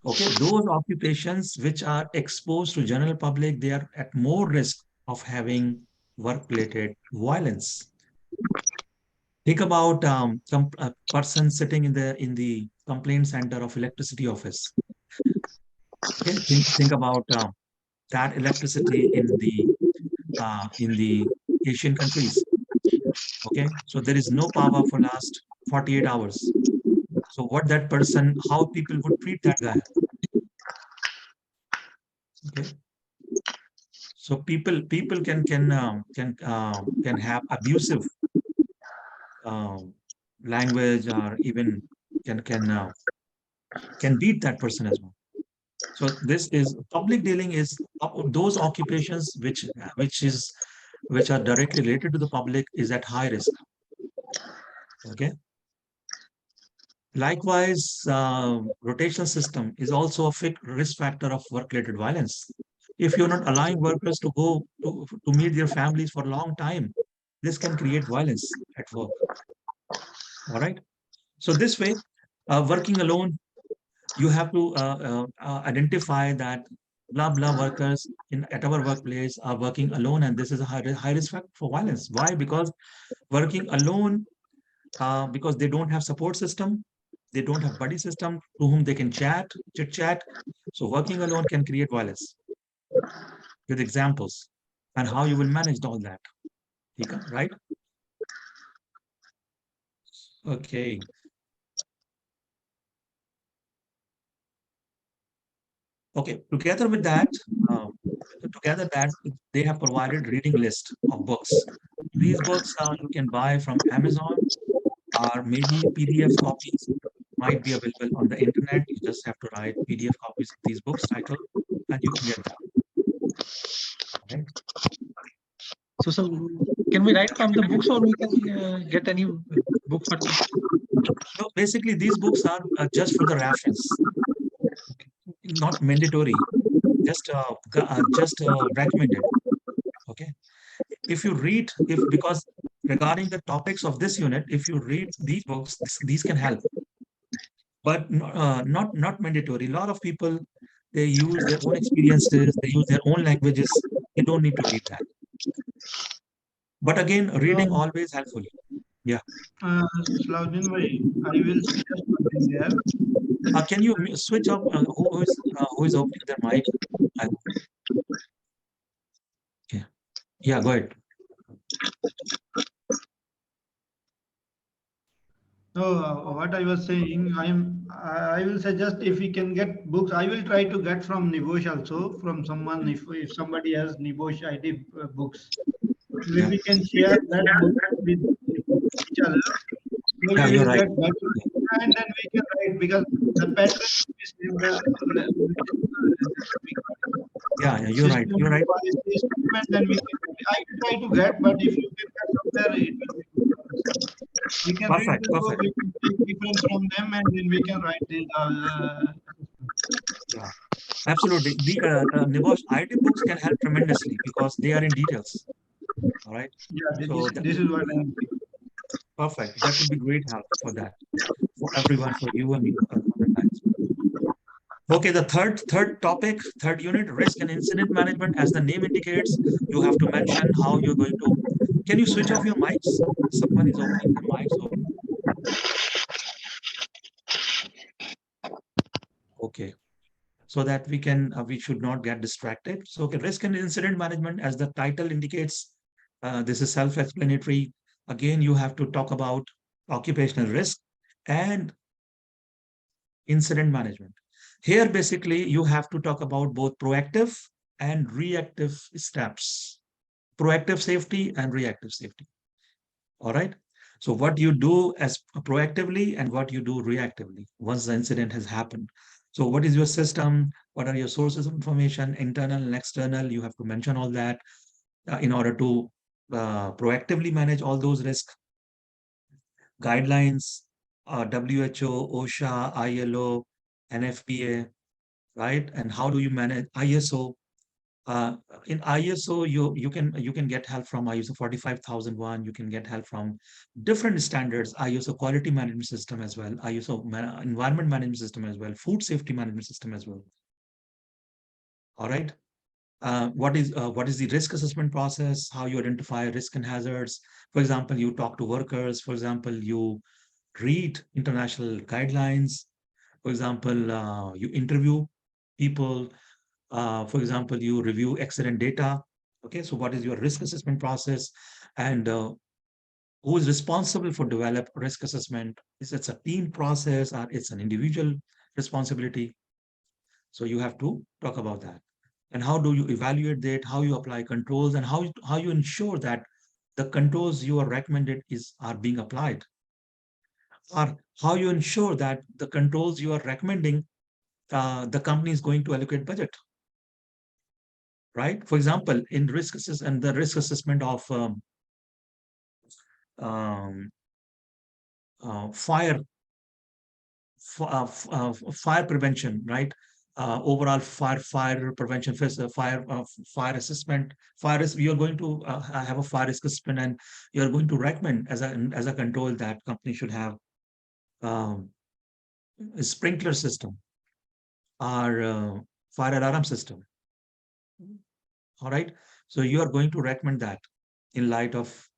[SPEAKER 1] Okay, those occupations which are exposed to general public, they are at more risk of having work-related violence. Think about a person sitting in the complaint center of electricity office. Okay, think about that electricity in the Asian countries. Okay, so there is no power for last 48 hours. So what that person, how people would treat that guy? Okay, so people can have abusive language, or even can beat that person as well. So this is public dealing is those occupations which are directly related to the public is at high risk. Okay. Likewise, rotational system is also a risk factor of work-related violence. If you're not allowing workers to go to meet their families for a long time, this can create violence at work. All right. So this way, working alone, you have to identify that blah blah workers at our workplace are working alone, and this is a high risk factor for violence. Why? Because working alone, because they don't have support system, they don't have buddy system to whom they can chit chat. So working alone can create violence with examples and how you will manage all that. Right? Okay. Okay. Together that they have provided reading list of books. These books you can buy from Amazon, or maybe PDF copies might be available on the internet. You just have to write PDF copies of these books title, and you can get them. Right?
[SPEAKER 2] So can we write from the books, or we can get any book for this?
[SPEAKER 1] So basically, these books are just for the reference, not mandatory. Just recommended. Okay. If you read, if because regarding the topics of this unit, if you read these books, these can help, but not mandatory. A lot of people, they use their own experiences, they use their own languages. They don't need to read that. But again, reading always helpful. Yeah.
[SPEAKER 4] Salahuddin bhai, I will suggest one thing there.
[SPEAKER 1] Can you switch up? Who is opening their mic? I, yeah. Yeah. Go ahead.
[SPEAKER 4] So what I was saying, I will suggest if we can get books, I will try to get from Nibosh also, from someone, if somebody has Nibosh ID books, when
[SPEAKER 1] Yeah.
[SPEAKER 4] we can share that book with each other, so
[SPEAKER 1] Yeah,
[SPEAKER 4] we
[SPEAKER 1] you're
[SPEAKER 4] will
[SPEAKER 1] right.
[SPEAKER 4] get better, and then we can write, because the pattern will be same,
[SPEAKER 1] Yeah, yeah, you're right.
[SPEAKER 4] system
[SPEAKER 1] You're right.
[SPEAKER 4] policy statement, then we can, I will try to get, but if you can get somewhere, it will be good for us. We can read
[SPEAKER 1] Perfect.
[SPEAKER 4] this book,
[SPEAKER 1] Perfect.
[SPEAKER 4] we can take difference from them, and then we can write the
[SPEAKER 1] Yeah, absolutely. The Nibosh ID books can help tremendously because they are in details. All right.
[SPEAKER 4] yeah,
[SPEAKER 1] So that,
[SPEAKER 4] this is what I'm saying.
[SPEAKER 1] perfect. That would be great help for that, for everyone, for you and me, other guys. Okay, the third topic, third unit, risk and incident management. As the name indicates, you have to mention how you're going to. Can you switch off your mics? Someone is opening their mics. Okay, so that we should not get distracted. So, okay, risk and incident management, as the title indicates, this is self-explanatory. Again, you have to talk about occupational risk and incident management. Here, basically, you have to talk about both proactive and reactive steps, proactive safety and reactive safety. All right. So what you do as proactively and what you do reactively once the incident has happened. So what is your system? What are your sources of information, internal and external? You have to mention all that in order to proactively manage all those risks. Guidelines, WHO, OSHA, ILO, NFPA, right? And how do you manage ISO? In ISO, you can get help from ISO 45001. You can get help from different standards, ISO quality management system as well, ISO environment management system as well, food safety management system as well. All right. What is the risk assessment process? How you identify risk and hazards? For example, you talk to workers. For example, you read international guidelines. For example, you interview people. For example, you review accident data. Okay, so what is your risk assessment process, and who is responsible for develop risk assessment? Is it a team process or it's an individual responsibility? So you have to talk about that. And how do you evaluate that? How you apply controls, and how you ensure that the controls you are recommended are being applied, or how you ensure that the controls you are recommending, the company is going to allocate budget, right? For example, in risk assessment, the risk assessment of um, fire, fire prevention, right? Overall fire prevention, fire assessment, fire risk. You're going to have a fire risk assessment, and you're going to recommend as a control that company should have um, a sprinkler system or fire alarm system. All right. So you are going to recommend that in light of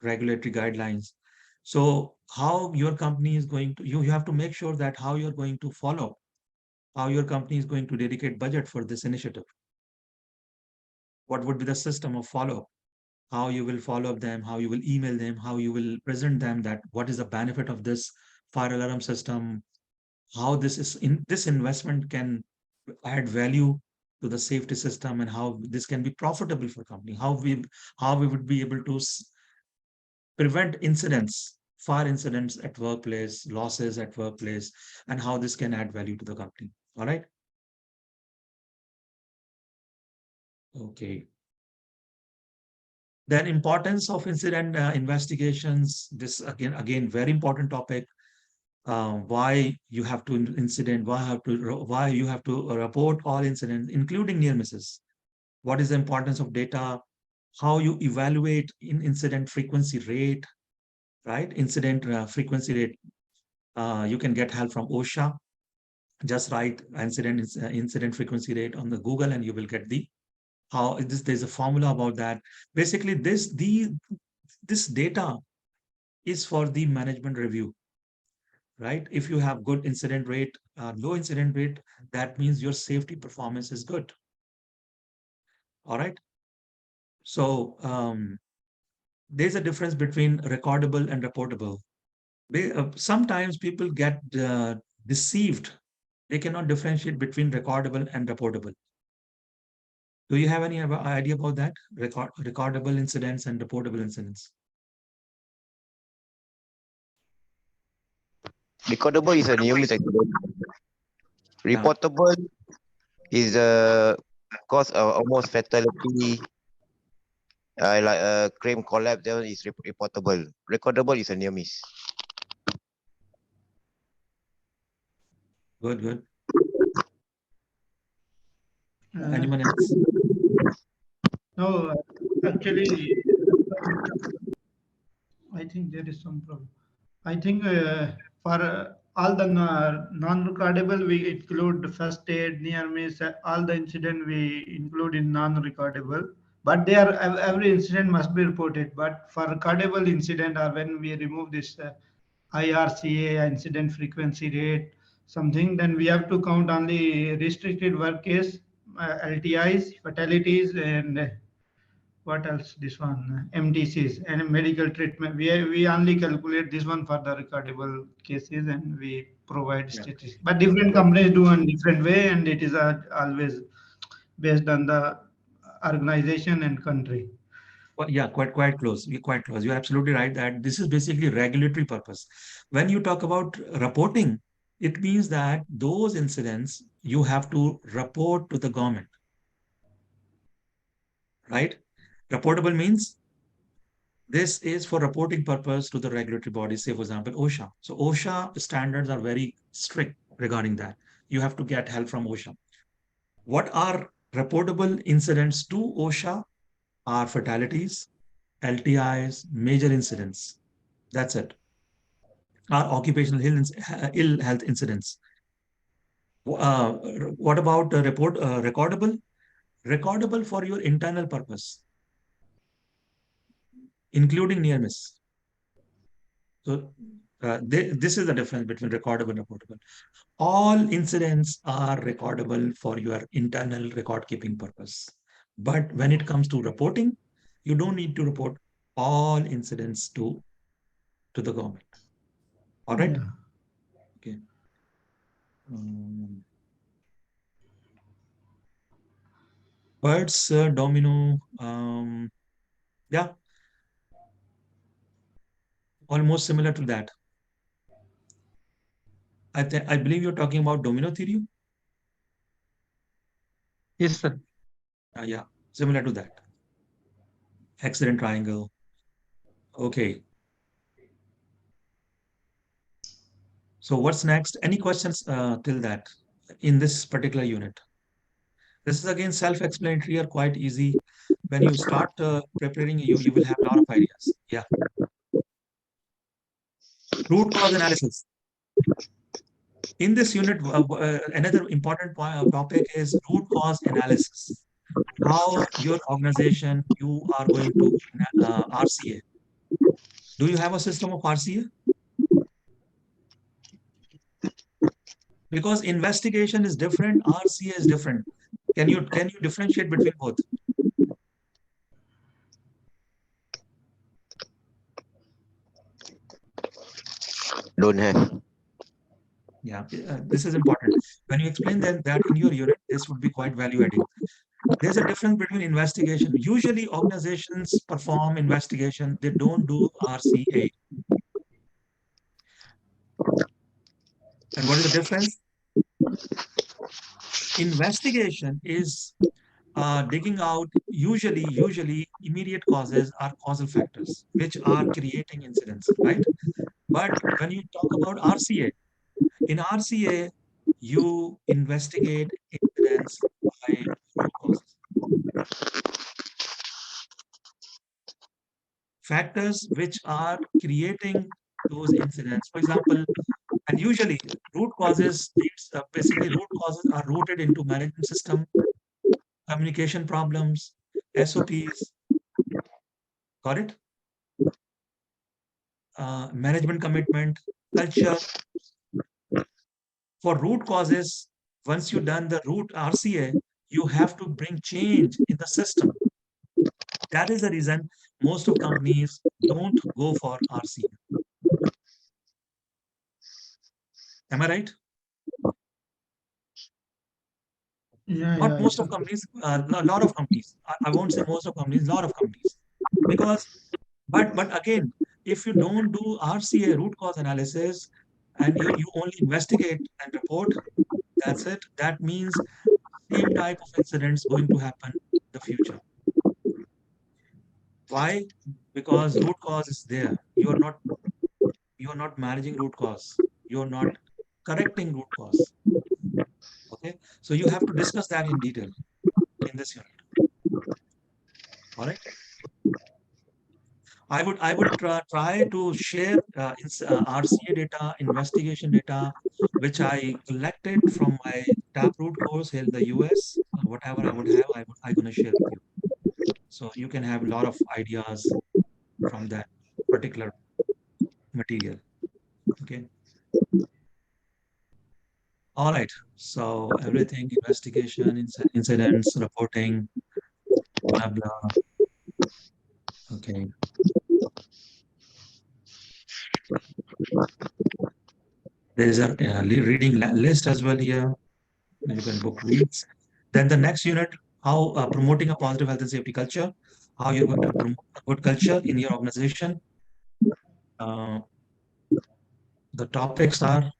[SPEAKER 1] regulatory guidelines. So how your company is going to, you have to make sure that how you're going to follow, how your company is going to dedicate budget for this initiative. What would be the system of follow? How you will follow up them, how you will email them, how you will present them that what is the benefit of this fire alarm system, how this investment can add value to the safety system, and how this can be profitable for company, how we would be able to prevent incidents, fire incidents at workplace, losses at workplace, and how this can add value to the company. All right. Okay. Then importance of incident investigations. This again, very important topic. Why you have to incident, why you have to report all incidents, including near misses. What is the importance of data? How you evaluate incident frequency rate, right? Incident frequency rate. You can get help from OSHA. Just write incident frequency rate on the Google, and you will get the how this. There's a formula about that. Basically, this data is for the management review, right? If you have good incident rate, low incident rate, that means your safety performance is good. All right. So there's a difference between recordable and reportable. Sometimes people get deceived. They cannot differentiate between recordable and reportable. Do you have any idea about that? Recordable incidents and reportable incidents.
[SPEAKER 3] Recordable is a near miss accident.
[SPEAKER 1] Yeah.
[SPEAKER 3] Reportable is a cause of almost fatality, like a crane collapse. That one is reportable. Recordable is a near miss.
[SPEAKER 1] Good, good.
[SPEAKER 4] Uh,
[SPEAKER 1] Anyone else?
[SPEAKER 4] No, actually, I think there is some problem. I think for all the non-recordable, we include first aid, near miss, all the incident we include in non-recordable. But they are every incident must be reported. But for recordable incident, or when we remove this IRCA, incident frequency rate, something, then we have to count only restricted work case, LTIs, fatalities, and what else? This one, MTCs and medical treatment. We only calculate this one for the recordable cases, and we provide
[SPEAKER 1] Yeah.
[SPEAKER 4] statistics. But different companies do in different way, and it is always based on the organization and country.
[SPEAKER 1] Well, yeah, quite close. You're quite close. You're absolutely right that this is basically regulatory purpose. When you talk about reporting, it means that those incidents you have to report to the government, right? Reportable means this is for reporting purpose to the regulatory body, say for example, OSHA. So OSHA standards are very strict regarding that. You have to get help from OSHA. What are reportable incidents to OSHA are fatalities, LTIs, major incidents. That's it. Are occupational ill health incidents. Uh, what about recordable? Recordable for your internal purpose, including near miss. So this is the difference between recordable and reportable. All incidents are recordable for your internal record keeping purpose. But when it comes to reporting, you don't need to report all incidents to the government. All right.
[SPEAKER 4] Yeah.
[SPEAKER 1] Okay. Birds, domino, yeah, almost similar to that. I believe you're talking about domino theory.
[SPEAKER 2] Yes, sir.
[SPEAKER 1] Yeah, similar to that. Accident triangle. Okay. So what's next? Any questions till that in this particular unit? This is again self-explanatory or quite easy. When you start preparing, you will have a lot of ideas. Yeah. Root cause analysis. In this unit, another important topic is root cause analysis. How your organization, you are going to RCA. Do you have a system of RCA? Because investigation is different, RCA is different. Can you differentiate between both?
[SPEAKER 3] Don't have.
[SPEAKER 1] Yeah, this is important. When you explain that in your unit, this would be quite value adding. There's a difference between investigation. Usually organizations perform investigation, they don't do RCA. And what is the difference? Investigation is digging out usually immediate causes are causal factors, which are creating incidents, right? But when you talk about RCA, in RCA, you investigate incidents by root causes. Factors which are creating those incidents. For example, and usually root causes, basically root causes are rooted into management system, communication problems, SOPs, got it? Management commitment, culture. For root causes, once you've done the root RCA, you have to bring change in the system. That is the reason most of companies don't go for RCA. Am I right?
[SPEAKER 4] Yeah,
[SPEAKER 1] Not
[SPEAKER 4] yeah,
[SPEAKER 1] most
[SPEAKER 4] it's
[SPEAKER 1] of
[SPEAKER 4] okay.
[SPEAKER 1] companies, a lot of companies. I won't say most of companies, a lot of companies. Because, but again, if you don't do RCA, root cause analysis, and you only investigate and report, that's it. That means same type of incidents going to happen in the future. Why? Because root cause is there. You are not managing root cause. You are not correcting root cause. Okay. So you have to discuss that in detail in this unit. All right. I would try to share RCA data, investigation data, which I collected from my Taproot course here in the US. Whatever I would have, I'm going to share with you. So you can have a lot of ideas from that particular material. Okay. All right. So everything, investigation, incidents, reporting, blah blah. Okay. There is a reading list as well here. You can book reads. Then the next unit, how promoting a positive health and safety culture, how you're going to promote a good culture in your organization. Uh, the topics are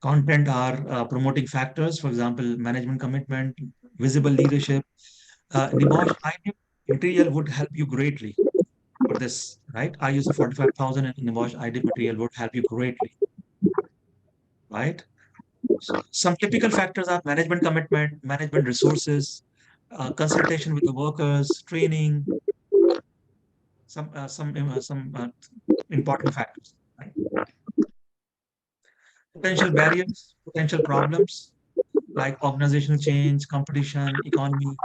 [SPEAKER 1] content are promoting factors, for example, management commitment, visible leadership. Nibosh IDIP material would help you greatly for this, right? I use a 45,000 and Nibosh IDIP material would help you greatly, right? So some typical factors are management commitment, management resources, consultation with the workers, training, some important factors, right? Potential barriers, potential problems like organizational change, competition, economy.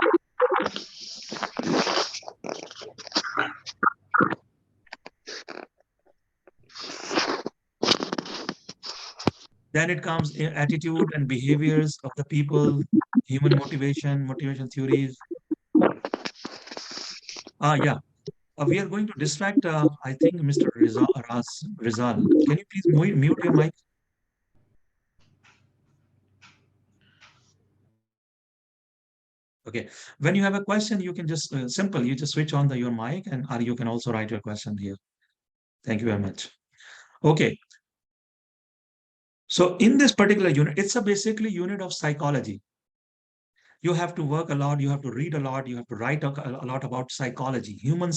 [SPEAKER 1] Then it comes attitude and behaviors of the people, human motivation theories. Yeah, we are going to distract, I think, Mr. Rizal. Can you please mute your mic? Okay. When you have a question, you can just simple. You just switch on your mic, and or you can also write your question here. Thank you very much. Okay. So in this particular unit, it's a basically unit of psychology. You have to work a lot. You have to read a lot. You have to write a lot about psychology, human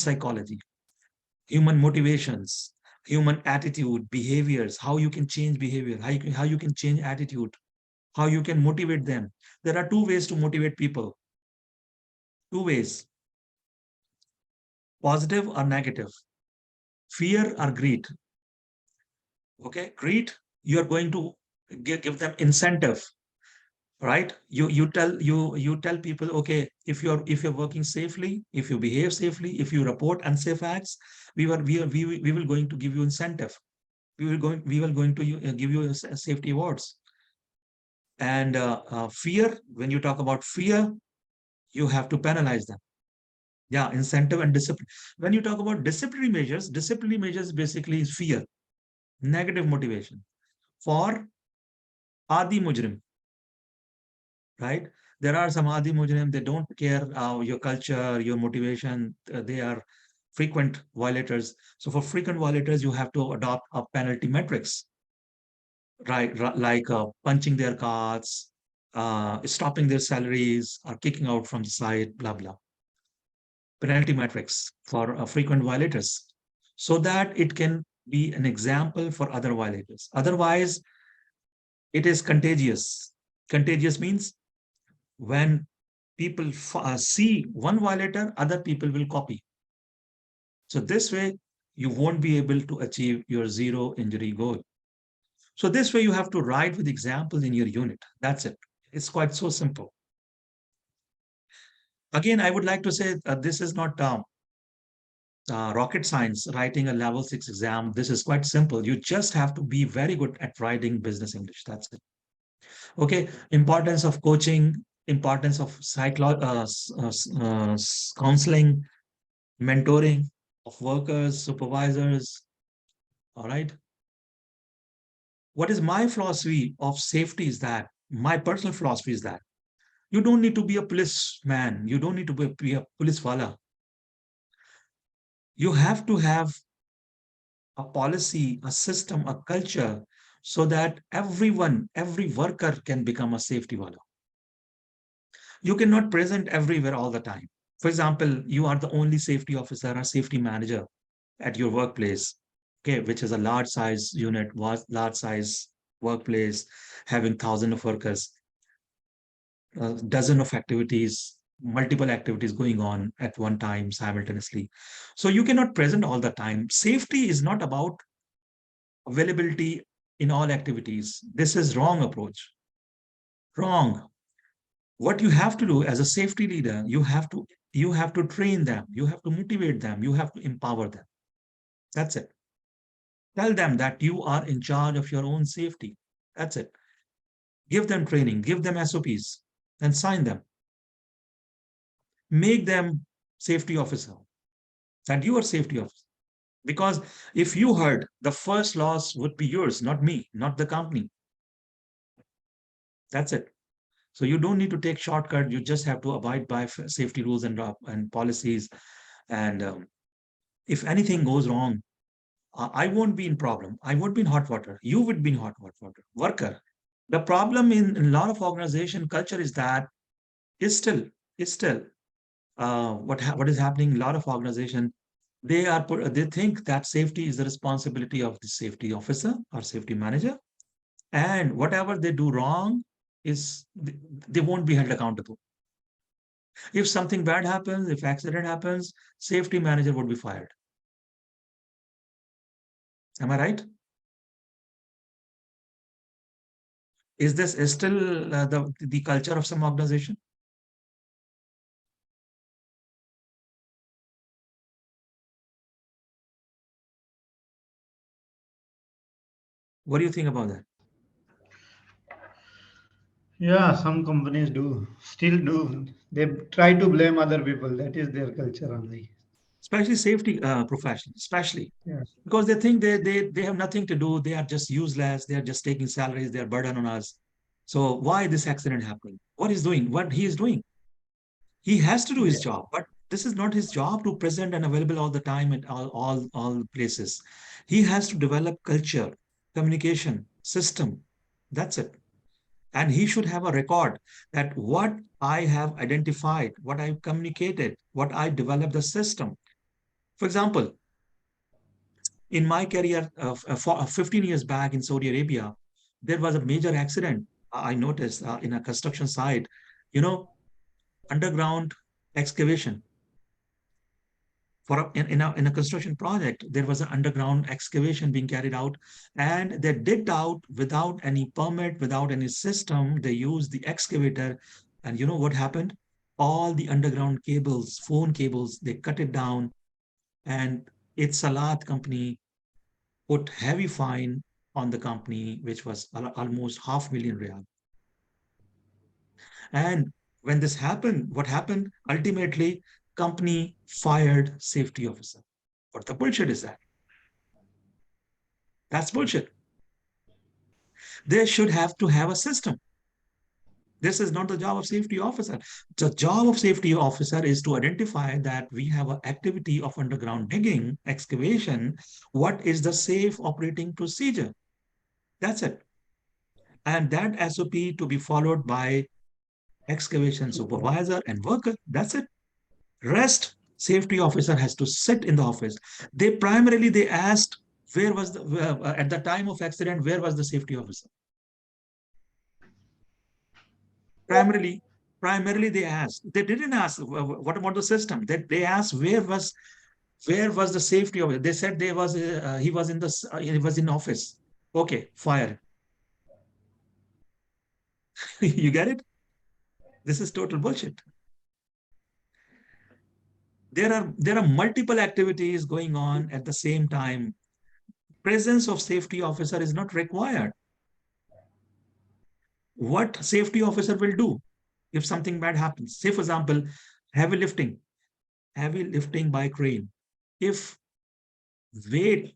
[SPEAKER 1] motivations, human attitude, behaviors, how you can change behavior, how you can change attitude, how you can motivate them. There are two ways to motivate people. Two ways, positive or negative, fear or greed. Okay, greed, you are going to give them incentive, right? You tell people, okay, if you're working safely, if you behave safely, if you report unsafe acts, we will going to give you incentive. We will going to give you safety awards. And fear, when you talk about fear, you have to penalize them. Yeah, incentive and discipline. When you talk about disciplinary measures basically is fear, negative motivation. For Adi Mujrim, right? There are some Adi Mujrim, they don't care your culture, your motivation. They are frequent violators. So for frequent violators, you have to adopt a penalty matrix, right? Like punching their cards, stopping their salaries, or kicking out from the site, blah, blah. Penalty matrix for frequent violators so that it can be an example for other violators. Otherwise, it is contagious. Contagious means when people see one violator, other people will copy. So this way, you won't be able to achieve your zero injury goal. So this way, you have to write with examples in your unit. That's it. It's quite so simple. Again, I would like to say this is not rocket science, writing a level 6 exam. This is quite simple. You just have to be very good at writing business English. That's it. Okay. Importance of coaching, importance of counseling, mentoring of workers, supervisors, All right. What is my philosophy of safety is that my personal philosophy is that you don't need to be a policeman. You don't need to be a police wala. You have to have a policy, a system, a culture, so that everyone, every worker can become a safety wala. You cannot present everywhere all the time. For example, you are the only safety officer or safety manager at your workplace, okay, which is a large size unit, large size workplace, having thousands of workers, a dozen of activities, multiple activities going on at one time simultaneously. So you cannot present all the time. Safety is not about availability in all activities. This is wrong approach. Wrong. What you have to do as a safety leader, you have to train them, you have to motivate them, you have to empower them. That's it. Tell them that you are in charge of your own safety. That's it. Give them training, give them SOPs, and sign them. Make them safety officer, that you are safety officer. Because if you heard, the first loss would be yours, not me, not the company. That's it. So you don't need to take shortcut. You just have to abide by safety rules and policies. And if anything goes wrong, I won't be in problem. I won't be in hot water. You would be in hot water. Worker. The problem in a lot of organization culture is that is still what is happening in a lot of organization. They think that safety is the responsibility of the safety officer or safety manager, and whatever they do wrong is they won't be held accountable. If something bad happens, if accident happens, safety manager would be fired. Am I right? Is this is still the culture of some organization? What do you think about that?
[SPEAKER 4] Yeah, some companies do, still do. They try to blame other people. That is their culture only.
[SPEAKER 1] Especially safety professionals, especially
[SPEAKER 4] Yeah.
[SPEAKER 1] because they think they have nothing to do. They are just useless. They are just taking salaries. They are burden on us. So why this accident happening? What he's doing? What he is doing? He has to do his job, but this is not his job to present and available all the time at all places. He has to develop culture, communication, system. That's it. And he should have a record that what I have identified, what I've communicated, what I developed the system. For example, in my career, 15 years back in Saudi Arabia, there was a major accident. I noticed in a construction site, you know, underground excavation. In a construction project, there was an underground excavation being carried out, and they digged out without any permit, without any system. They used the excavator, and you know what happened? All the underground cables, phone cables, they cut it down, and its Salat company put heavy fine on the company, which was almost 500,000 riyal. And when this happened, what happened? Ultimately, company fired safety officer. What the bullshit is that? That's bullshit. They should have to have a system. This is not the job of safety officer. The job of safety officer is to identify that we have an activity of underground digging, excavation. What is the safe operating procedure? That's it. And that SOP to be followed by excavation supervisor and worker. That's it. Rest safety officer has to sit in the office. They asked where was the at the time of accident, where was the safety officer? Primarily, primarily they asked. They didn't ask what about the system. They asked where was the safety of it. They said he was in he was in office. Okay, fire. You get it? This is total bullshit. There are multiple activities going on at the same time. Presence of safety officer is not required. What safety officer will do if something bad happens? Say, for example, heavy lifting by crane. If weight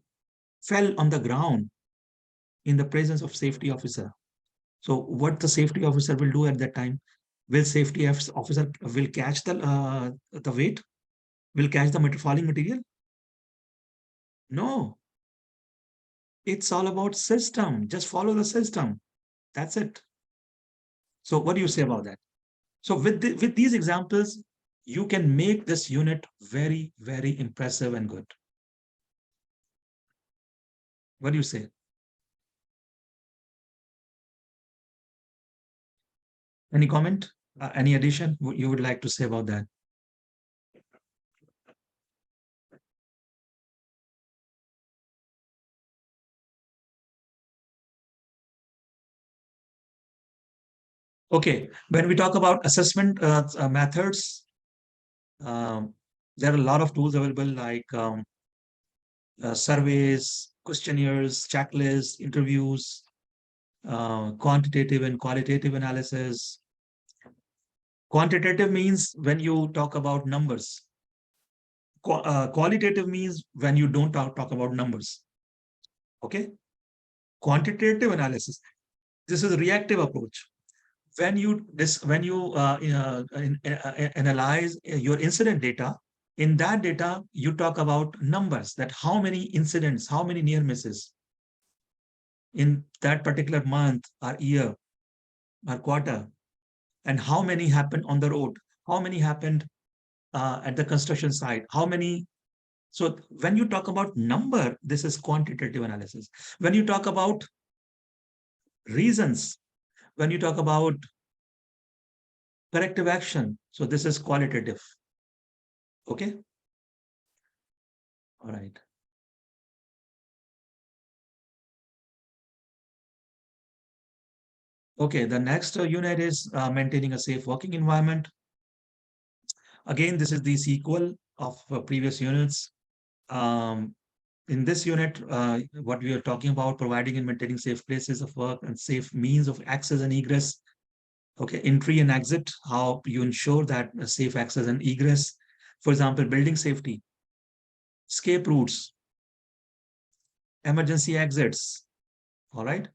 [SPEAKER 1] fell on the ground in the presence of safety officer. So what the safety officer will do at that time? Will safety officer will catch the weight? Will catch the falling material? No. It's all about system. Just follow the system. That's it. So what do you say about that? So with these examples, you can make this unit very, very impressive and good. What do you say? Any comment? Any addition you would like to say about that? Okay, when we talk about assessment methods, there are a lot of tools available like surveys, questionnaires, checklists, interviews, quantitative and qualitative analysis. Quantitative means when you talk about numbers. Qualitative means when you don't talk about numbers. Okay. Quantitative analysis. This is a reactive approach. When you analyze your incident data, in that data, you talk about numbers, that how many incidents, how many near misses in that particular month or year or quarter, and how many happened on the road, how many happened at the construction site, how many. So when you talk about number, this is quantitative analysis. When you talk about reasons, when you talk about corrective action, so this is qualitative. Okay. All right. Okay, the next unit is maintaining a safe working environment. Again, this is the sequel of previous units. In this unit, what we are talking about, providing and maintaining safe places of work and safe means of access and egress. Okay, entry and exit, how you ensure that safe access and egress. For example, building safety, escape routes, emergency exits. All right.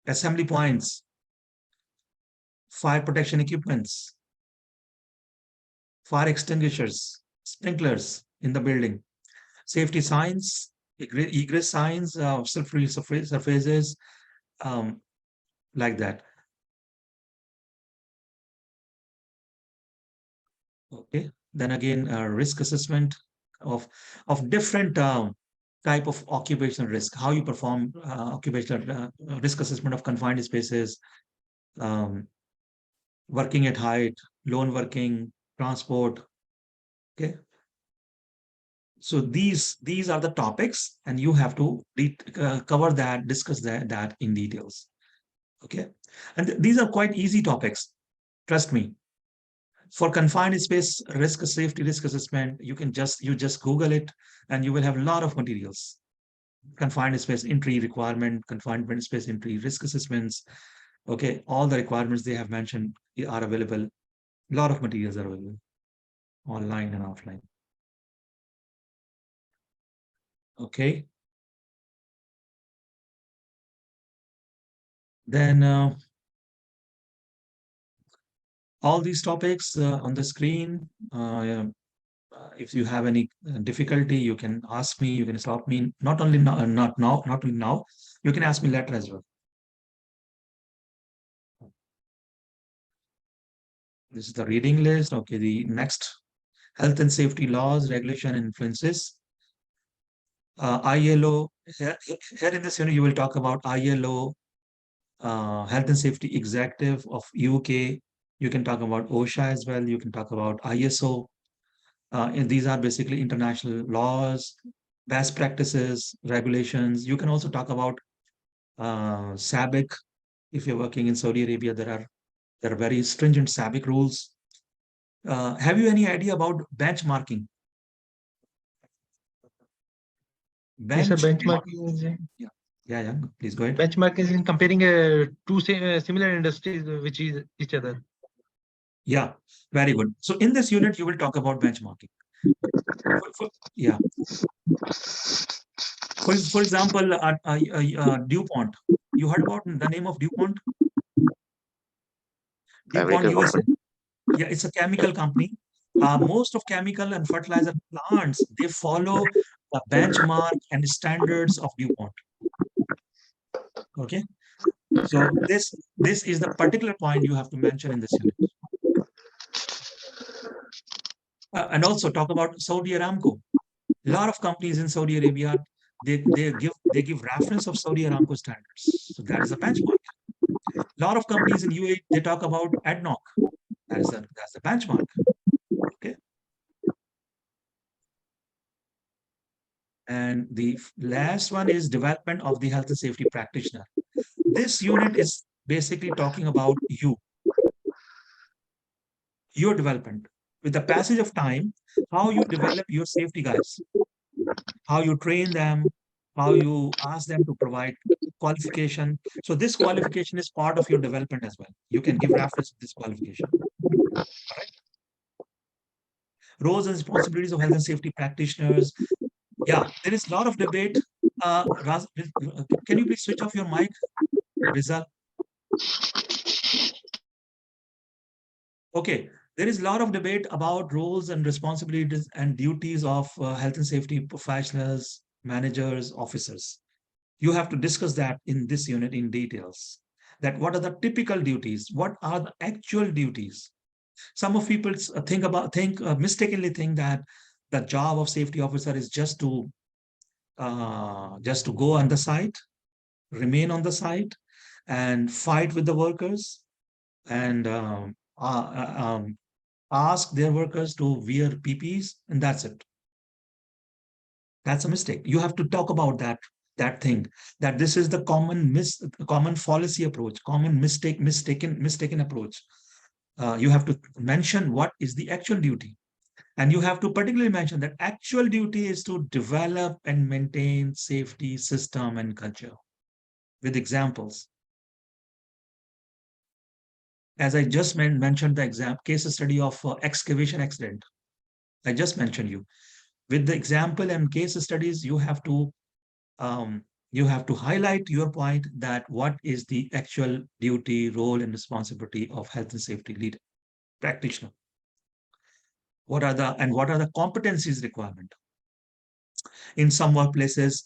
[SPEAKER 1] Assembly points, fire protection equipments, fire extinguishers, sprinklers in the building, safety signs, egress signs, slippery surfaces, like that. Okay. Then again, risk assessment of different type of occupational risk, how you perform occupational risk assessment of confined spaces, working at height, lone working, transport. Okay. So these are the topics, and you have to cover that, discuss that in details. Okay. And these are quite easy topics. Trust me. For confined space risk safety risk assessment, you just Google it, and you will have a lot of materials. Confined space entry requirement, confined space entry risk assessments. Okay, all the requirements they have mentioned are available. A lot of materials are available, online and offline. Okay. Then all these topics on the screen. If you have any difficulty, you can ask me. You can stop me. Not only now, not only now. You can ask me later as well. This is the reading list. Okay, the next, health and safety laws, regulation, and influences. ILO. Here in this unit, you will talk about ILO, health and safety executive of UK. You can talk about OSHA as well. You can talk about ISO. And these are basically international laws, best practices, regulations. You can also talk about SABIC. If you're working in Saudi Arabia, there are very stringent SABIC rules. Have you any idea about benchmarking?
[SPEAKER 2] Yes, sir, benchmarking is
[SPEAKER 1] Yeah. Please go ahead.
[SPEAKER 2] benchmarking is in comparing two similar industries which is each other.
[SPEAKER 1] Yeah, very good. So in this unit, you will talk about benchmarking. Yeah. For example, DuPont. You heard about the name of DuPont? DuPont
[SPEAKER 3] American
[SPEAKER 1] USA.
[SPEAKER 3] company.
[SPEAKER 1] Yeah, it's a chemical company. Most of chemical and fertilizer plants, they follow the benchmark and standards of DuPont. Okay. So this is the particular point you have to mention in this unit. And also talk about Saudi Aramco. A lot of companies in Saudi Arabia, they give reference of Saudi Aramco standards. So that is a benchmark. A lot of companies in UAE, they talk about ADNOC. That's the benchmark. Okay. And the last one is development of the health and safety practitioner. This unit is basically talking about your development. With the passage of time, how you develop your safety guys, how you train them, how you ask them to provide qualification. So this qualification is part of your development as well. You can give reference to this qualification. All right. Roles and responsibilities of health and safety practitioners. Yeah, there is a lot of debate. Can you please switch off your mic, Rizal? Okay, there is a lot of debate about roles and responsibilities and duties of health and safety professionals, managers, officers. You have to discuss that in this unit in details. That what are the typical duties? What are the actual duties? Some of people mistakenly think that the job of safety officer is just to go on the site, remain on the site, and fight with the workers and ask their workers to wear PPEs, and that's it. That's a mistake. You have to talk about that thing, that this is the common fallacy approach, common mistaken approach. You have to mention what is the actual duty. And you have to particularly mention that actual duty is to develop and maintain safety system and culture with examples. As I just mentioned the case study of excavation accident. I just mentioned you. With the example and case studies, you have to highlight your point that what is the actual duty, role, and responsibility of health and safety lead practitioner. What are the competencies requirement? In some workplaces,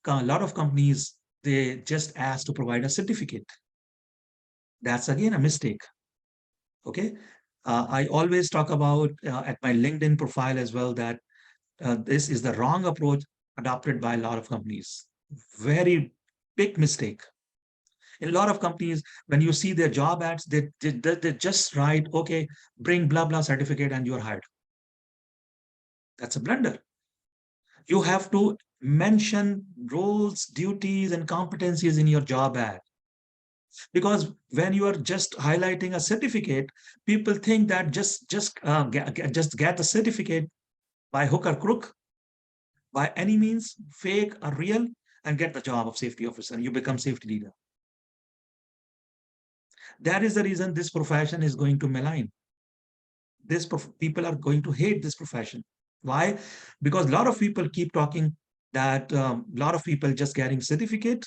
[SPEAKER 1] a lot of companies, they just ask to provide a certificate. That's again a mistake. Okay. I always talk about at my LinkedIn profile as well that this is the wrong approach adopted by a lot of companies. Very big mistake. In a lot of companies, when you see their job ads, they just write, okay, bring blah, blah certificate and you're hired. That's a blunder. You have to mention roles, duties, and competencies in your job ad. Because when you are just highlighting a certificate, people think that just get the certificate by hook or crook, by any means, fake or real, and get the job of safety officer. You become safety leader. That is the reason this profession is going to malign. People are going to hate this profession. Why? Because a lot of people keep talking that a lot of people just getting certificate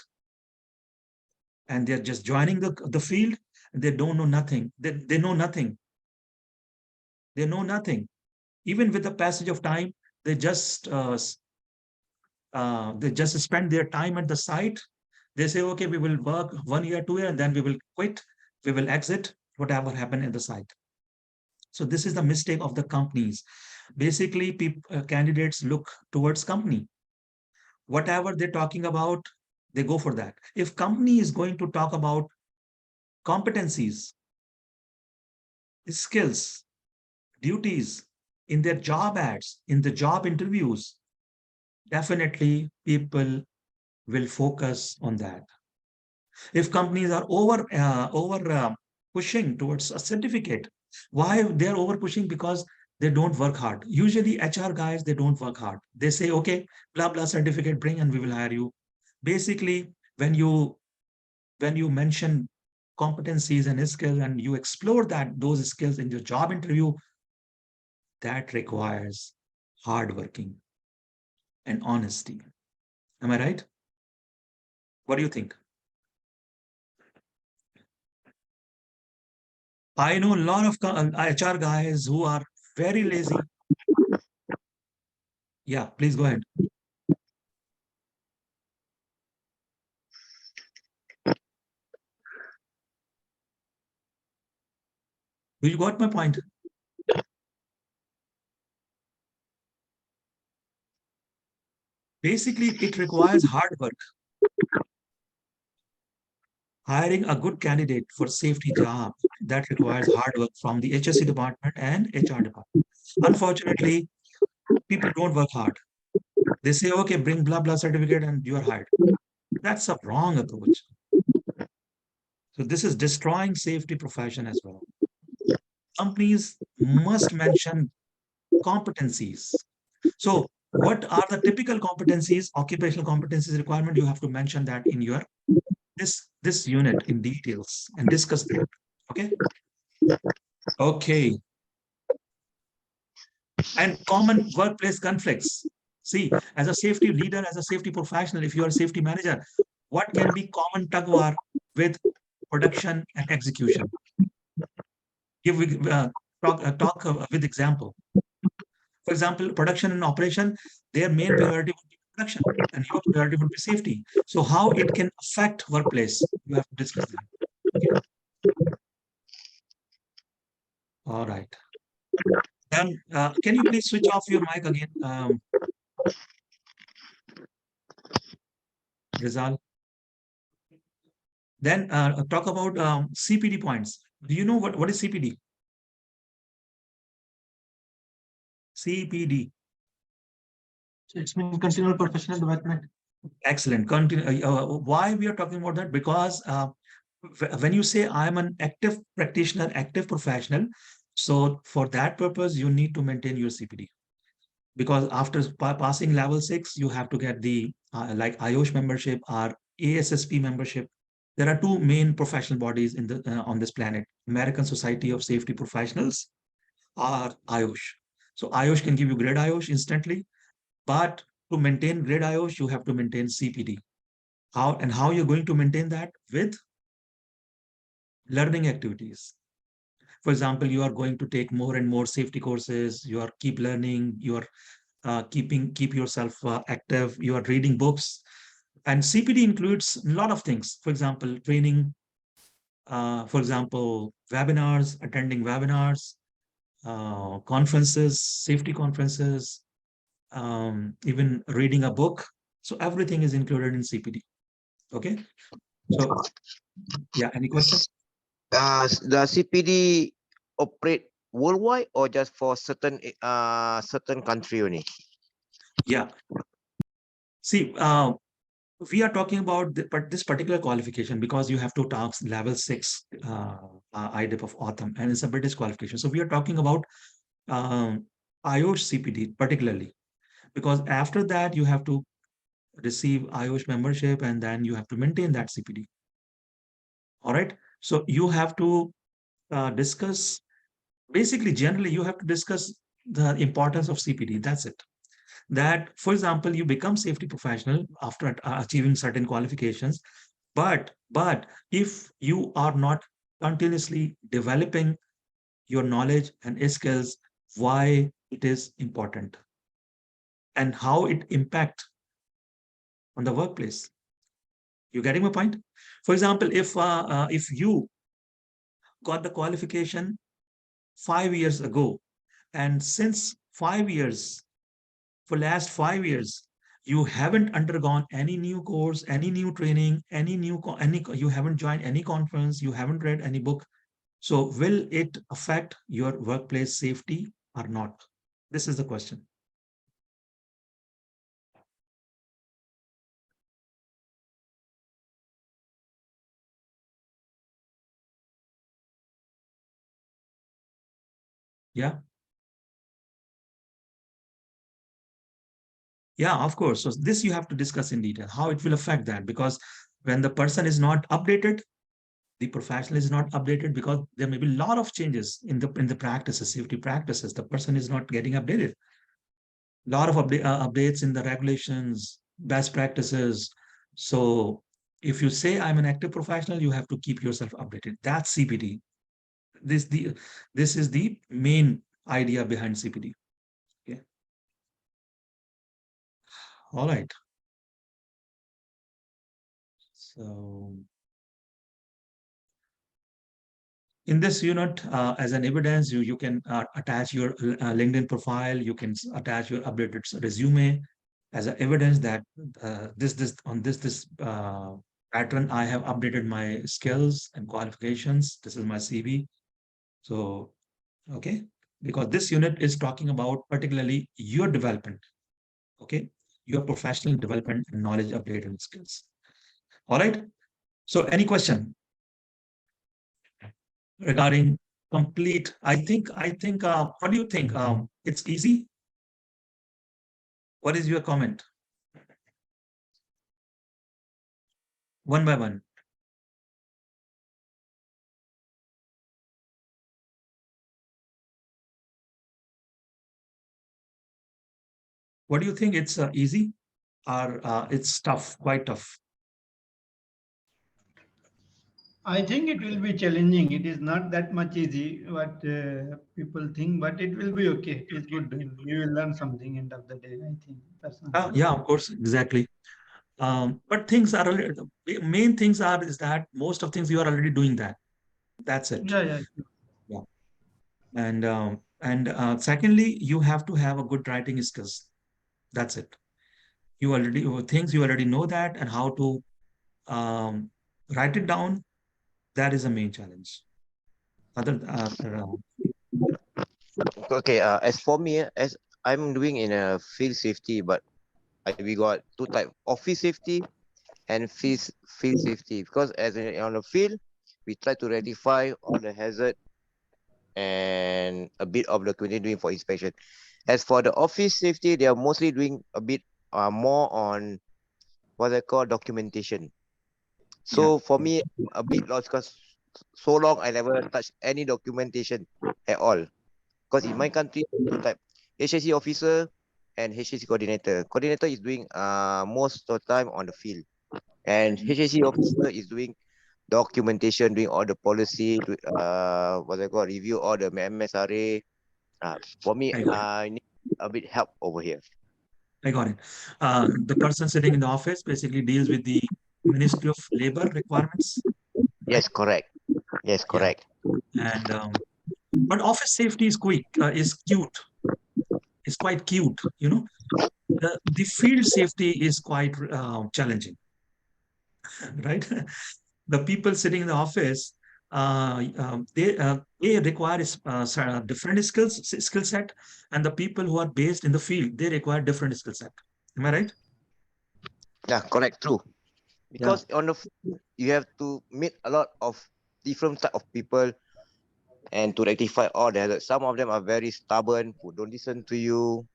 [SPEAKER 1] and they're just joining the field and they don't know nothing. They know nothing. They know nothing. Even with the passage of time, they just spend their time at the site. They say, okay, we will work 1 year, 2 years, and then we will quit. We will exit, whatever happened in the site. So this is the mistake of the companies. Basically, candidates look towards company. Whatever they're talking about, they go for that. If company is going to talk about competencies, skills, duties in their job ads, in the job interviews, definitely people will focus on that. If companies are over pushing towards a certificate, why they're over pushing? Because they don't work hard. Usually HR guys, they don't work hard. They say, okay, blah, blah certificate, bring and we will hire you. Basically, when you mention competencies and skills and you explore those skills in your job interview, that requires hardworking, and honesty. Am I right? What do you think? I know a lot of HR guys who are very lazy. Yeah, please go ahead. Do you got my point? Basically, it requires hard work. Hiring a good candidate for safety job, that requires hard work from the HSC department and HR department. Unfortunately, people don't work hard. They say, okay, bring blah, blah certificate and you are hired. That's a wrong approach. So this is destroying safety profession as well. Companies must mention competencies. So what are the typical competencies, occupational competencies requirement? You have to mention that in your this unit in details and discuss that. Okay. Okay. And common workplace conflicts. See, as a safety leader, as a safety professional, if you are a safety manager, what can be common tug war with production and execution? Talk with example. For example, production and operation, their main priority would be production and your priority would be safety. So how it can affect workplace, you have to discuss that. Okay. All right. Then can you please switch off your mic again, Rizal? Then talk about CPD points. Do you know what is CPD? CPD.
[SPEAKER 2] So it's means continual professional development.
[SPEAKER 1] Excellent. Why we are talking about that? Because when you say I'm an active practitioner, active professional, so for that purpose, you need to maintain your CPD. Because after passing level 6, you have to get the like IOSH membership or ASSP membership. There are two main professional bodies in the on this planet: American Society of Safety Professionals or IOSH. So IOSH can give you grade IOSH instantly, but to maintain grade IOSH, you have to maintain CPD. How you're going to maintain that? With learning activities. For example, you are going to take more and more safety courses. You are keep learning. You are keep yourself active. You are reading books, and CPD includes a lot of things. For example, training. For example, webinars, attending webinars, conferences, safety conferences, even reading a book. So everything is included in CPD. Okay. So yeah, any question?
[SPEAKER 3] The CPD operate worldwide or just for certain country only?
[SPEAKER 1] Yeah. See, we are talking about this particular qualification because you have to talk level 6 IDIP of autumn, and it's a British qualification. So we are talking about IOSH CPD particularly, because after that you have to receive IOSH membership and then you have to maintain that CPD. All right. So you have to discuss, basically, generally, you have to discuss the importance of CPD. That's it. That, for example, you become safety professional after achieving certain qualifications, but if you are not continuously developing your knowledge and skills, why it is important and how it impact on the workplace. You getting my point? For example, if you got the qualification 5 years ago, and since 5 years, for last 5 years, you haven't undergone any new course, any new training, you haven't joined any conference, you haven't read any book. So will it affect your workplace safety or not? This is the question. Yeah. Yeah, of course. So this you have to discuss in detail, how it will affect that, because when the person is not updated, the professional is not updated, because there may be a lot of changes in the practices, safety practices. The person is not getting updated. lot of updates in the regulations, best practices. So if you say I'm an active professional, you have to keep yourself updated. That's CPD. This is the main idea behind CPD. Okay. All right. So in this unit, as an evidence, you can attach your LinkedIn profile. You can attach your updated resume as a evidence that this pattern I have updated my skills and qualifications. This is my CV. So okay, because this unit is talking about particularly your development. Okay, your professional development and knowledge updated skills. All right. So any question regarding complete? I think. What do you think? It's easy. What is your comment? One by one. What do you think? It's easy or it's tough, quite tough?
[SPEAKER 4] I think it will be challenging. It is not that much easy what people think, but it will be okay. It is good. You will learn something end of the day, I think, personally.
[SPEAKER 1] Yeah, of course, exactly. But things are already, the main things are is that most of things you are already doing that. That's it.
[SPEAKER 4] Yeah, yeah.
[SPEAKER 1] Yeah. And secondly, you have to have a good writing skills. That's it. You already things you already know that and how to write it down. That is a main challenge. Other
[SPEAKER 3] Okay, as for me, as I'm doing in a field safety, but we got two type: office safety and field safety. Because on the field, we try to rectify all the hazard and a bit of documentation doing for inspection. As for the office safety, they are mostly doing a bit more on what they call documentation. So for me, a bit lost because so long I never touched any documentation at all. Because in my country, two type: HSC officer and HSC coordinator. Coordinator is doing most of the time on the field, and HSC officer is doing documentation, doing all the policy, what they call review all the MSRA. For me,
[SPEAKER 1] I got it.
[SPEAKER 3] I need a bit help over here.
[SPEAKER 1] I got it. The person sitting in the office basically deals with the Ministry of Labor requirements, right?
[SPEAKER 3] Yes, correct. Yes,
[SPEAKER 1] Yeah.
[SPEAKER 3] correct.
[SPEAKER 1] And but office safety is quick, is cute. It's quite cute, you know. The field safety is quite challenging, right? The people sitting in the office, they require different skill set, and the people who are based in the field they require different skill set. Am I right?
[SPEAKER 3] Yeah, correct. True.
[SPEAKER 1] Yeah,
[SPEAKER 3] Because on the field, you have to meet a lot of different type of people and to rectify all the hazards. Some of them are very stubborn, who don't listen to you.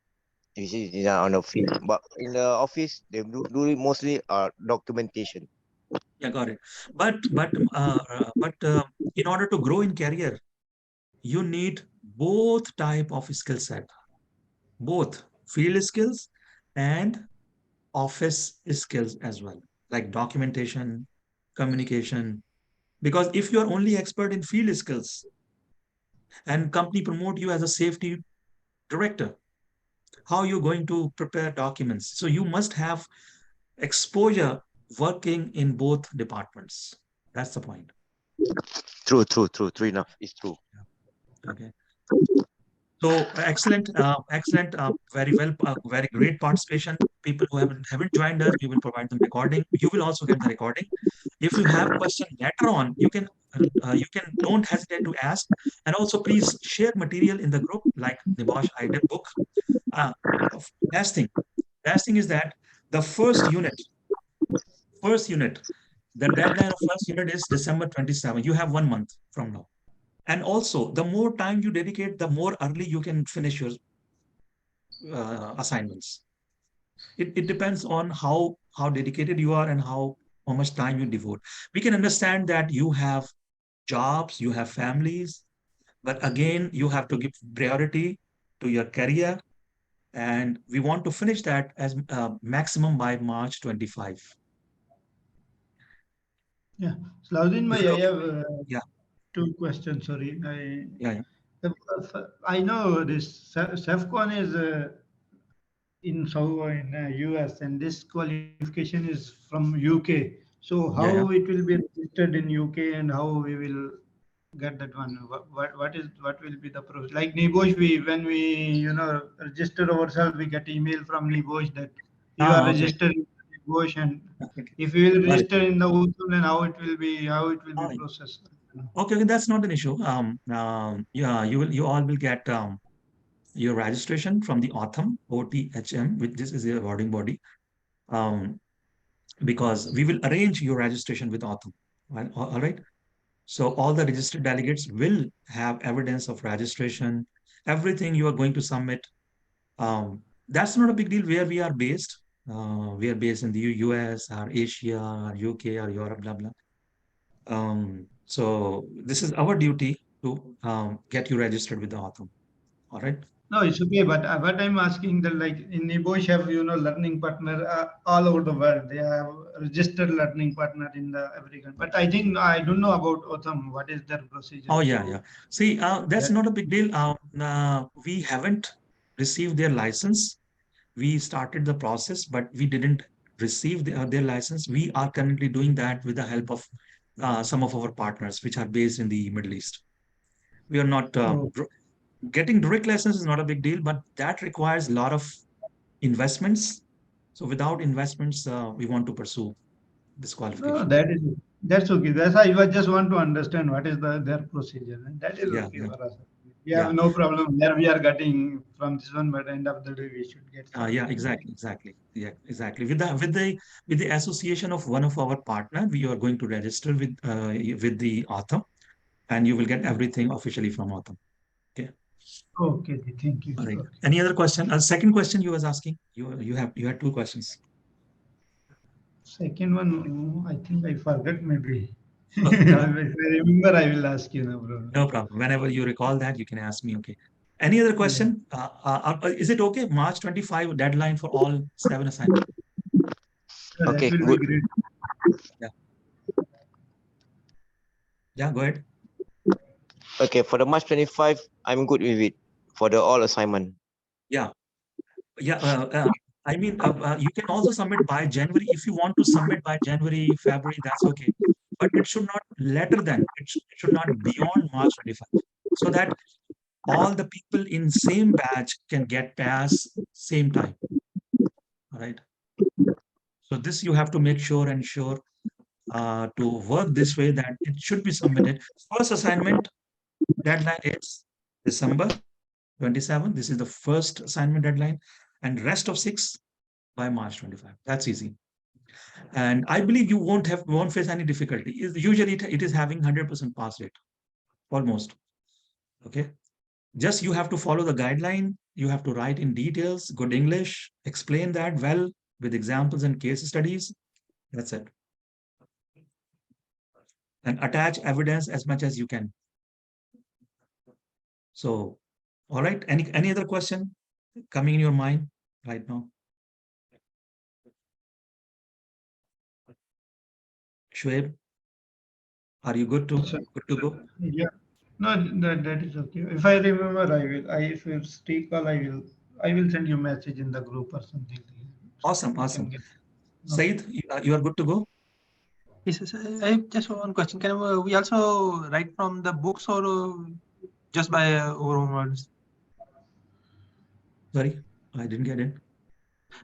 [SPEAKER 3] You see, on the field, but in the office, they do it mostly documentation.
[SPEAKER 1] yeah, got it. But in order to grow in career, you need both type of skill set, both field skills and office skills as well, like documentation, communication. Because if you are only expert in field skills and company promote you as a safety director, how are you going to prepare documents? So you must have exposure working in both departments. That's the point.
[SPEAKER 3] True enough. It's true.
[SPEAKER 1] Okay. So excellent, very well, very great participation. People who haven't joined us, we will provide them recording. You will also get the recording. If you have question later on, you can don't hesitate to ask, and also please share material in the group like Nibosh IDIP book. Uh, last thing, last thing is that the first unit, the deadline of first unit is December 27. You have 1 month from now. And also, the more time you dedicate, the more early you can finish your assignments. It depends on how dedicated you are and how much time you devote. We can understand that you have jobs, you have families, but again, you have to give priority to your career And we want to finish that as maximum by March 25.
[SPEAKER 4] Yeah. Salahuddin
[SPEAKER 1] Is
[SPEAKER 4] bhai,
[SPEAKER 1] it
[SPEAKER 4] I
[SPEAKER 1] okay?
[SPEAKER 4] have
[SPEAKER 1] Yeah,
[SPEAKER 4] two questions. Sorry.
[SPEAKER 1] yeah, yeah.
[SPEAKER 4] I know this SEFCON is in US, and this qualification is from UK. So
[SPEAKER 1] Yeah,
[SPEAKER 4] how
[SPEAKER 1] yeah.
[SPEAKER 4] it will be registered in UK, and how we will get that one? What will be the process? Like Nibosh, we when we register ourselves, we get email from Nibosh that you are
[SPEAKER 1] Ah, okay.
[SPEAKER 4] registered in Nibosh, and
[SPEAKER 1] Okay.
[SPEAKER 4] if we will
[SPEAKER 1] Got it.
[SPEAKER 4] register in the OTUN, then how it will be
[SPEAKER 1] Ah,
[SPEAKER 4] processed?
[SPEAKER 1] okay, okay, that's not an issue. Yeah, you all will get your registration from the Autumn OTHM, which this is the awarding body. Um, because we will arrange your registration with Autumn. All right. So all the registered delegates will have evidence of registration, everything you are going to submit. That's not a big deal where we are based. We are based in the US or Asia or UK or Europe, blah, blah. So this is our duty to get you registered with the Autumn. All right.
[SPEAKER 4] No, it's okay, but what I'm asking that like in Nibosh have learning partner all over the world. They have registered learning partner in the African. But I think I don't know about Autumn. What is their procedure?
[SPEAKER 1] Oh, yeah, yeah.
[SPEAKER 4] So
[SPEAKER 1] See, that's
[SPEAKER 4] that
[SPEAKER 1] not a big deal. We haven't received their license. We started the process, but we didn't receive their license. We are currently doing that with the help of some of our partners, which are based in the Middle East. We are not
[SPEAKER 4] oh,
[SPEAKER 1] getting direct license is not a big deal, but that requires a lot of investments. So without investments, we want to pursue this
[SPEAKER 4] no,
[SPEAKER 1] qualification.
[SPEAKER 4] that's okay. That's I was just want to understand what is their procedure. And that is
[SPEAKER 1] Yeah,
[SPEAKER 4] okay
[SPEAKER 1] yeah,
[SPEAKER 4] for us. We have
[SPEAKER 1] yeah.
[SPEAKER 4] no problem where we are getting from this one, but end of the day we should get
[SPEAKER 1] Yeah,
[SPEAKER 4] something.
[SPEAKER 1] exactly, exactly. Yeah, exactly. With the association of one of our partner, we are going to register with the author, and you will get everything officially from author. Okay.
[SPEAKER 4] Okay, thank you.
[SPEAKER 1] All right.
[SPEAKER 4] Okay.
[SPEAKER 1] Any other question? Second question you was asking. You had two questions.
[SPEAKER 4] Second one, I think I forgot maybe. If
[SPEAKER 1] Okay.
[SPEAKER 4] I remember, I will ask you, no problem.
[SPEAKER 1] No problem. Whenever you recall that, you can ask me. Okay. Any other
[SPEAKER 4] Yeah.
[SPEAKER 1] question? Is it okay? March 25 deadline for all 7 assignments.
[SPEAKER 4] Yeah, that
[SPEAKER 3] Okay,
[SPEAKER 4] will be
[SPEAKER 3] good.
[SPEAKER 4] great.
[SPEAKER 1] Yeah. Yeah. Go ahead.
[SPEAKER 3] Okay, for the March 25, I'm good with it for the all assignment.
[SPEAKER 1] Yeah. Yeah. I mean, you can also submit by January. If you want to submit by January, February, that's okay. But it should not later than it should not beyond March 25, so that all the people in same batch can get pass same time. All right. So this you have to make sure and ensure to work this way that it should be submitted. First assignment deadline is December 27. This is the first assignment deadline, and rest of 6 by March 25. That's easy. And I believe you won't face any difficulty. Usually it is having 100% pass rate, almost. Okay. Just you have to follow the guideline. You have to write in details, good English, explain that well with examples and case studies. That's it. And attach evidence as much as you can. So, all right. Any other question coming in your mind right now? Shoaib, are you
[SPEAKER 4] So,
[SPEAKER 1] good to go?
[SPEAKER 4] yeah. No, that is okay. If I remember, I will. If you stay call, I will send you message in the group or something. So
[SPEAKER 1] Awesome,
[SPEAKER 4] we can
[SPEAKER 1] awesome.
[SPEAKER 4] get. Okay.
[SPEAKER 1] Said, you are good to go?
[SPEAKER 2] Yes, yes, I have just one question. Can we also write from the books or just by our own words?
[SPEAKER 1] Sorry, I didn't get it.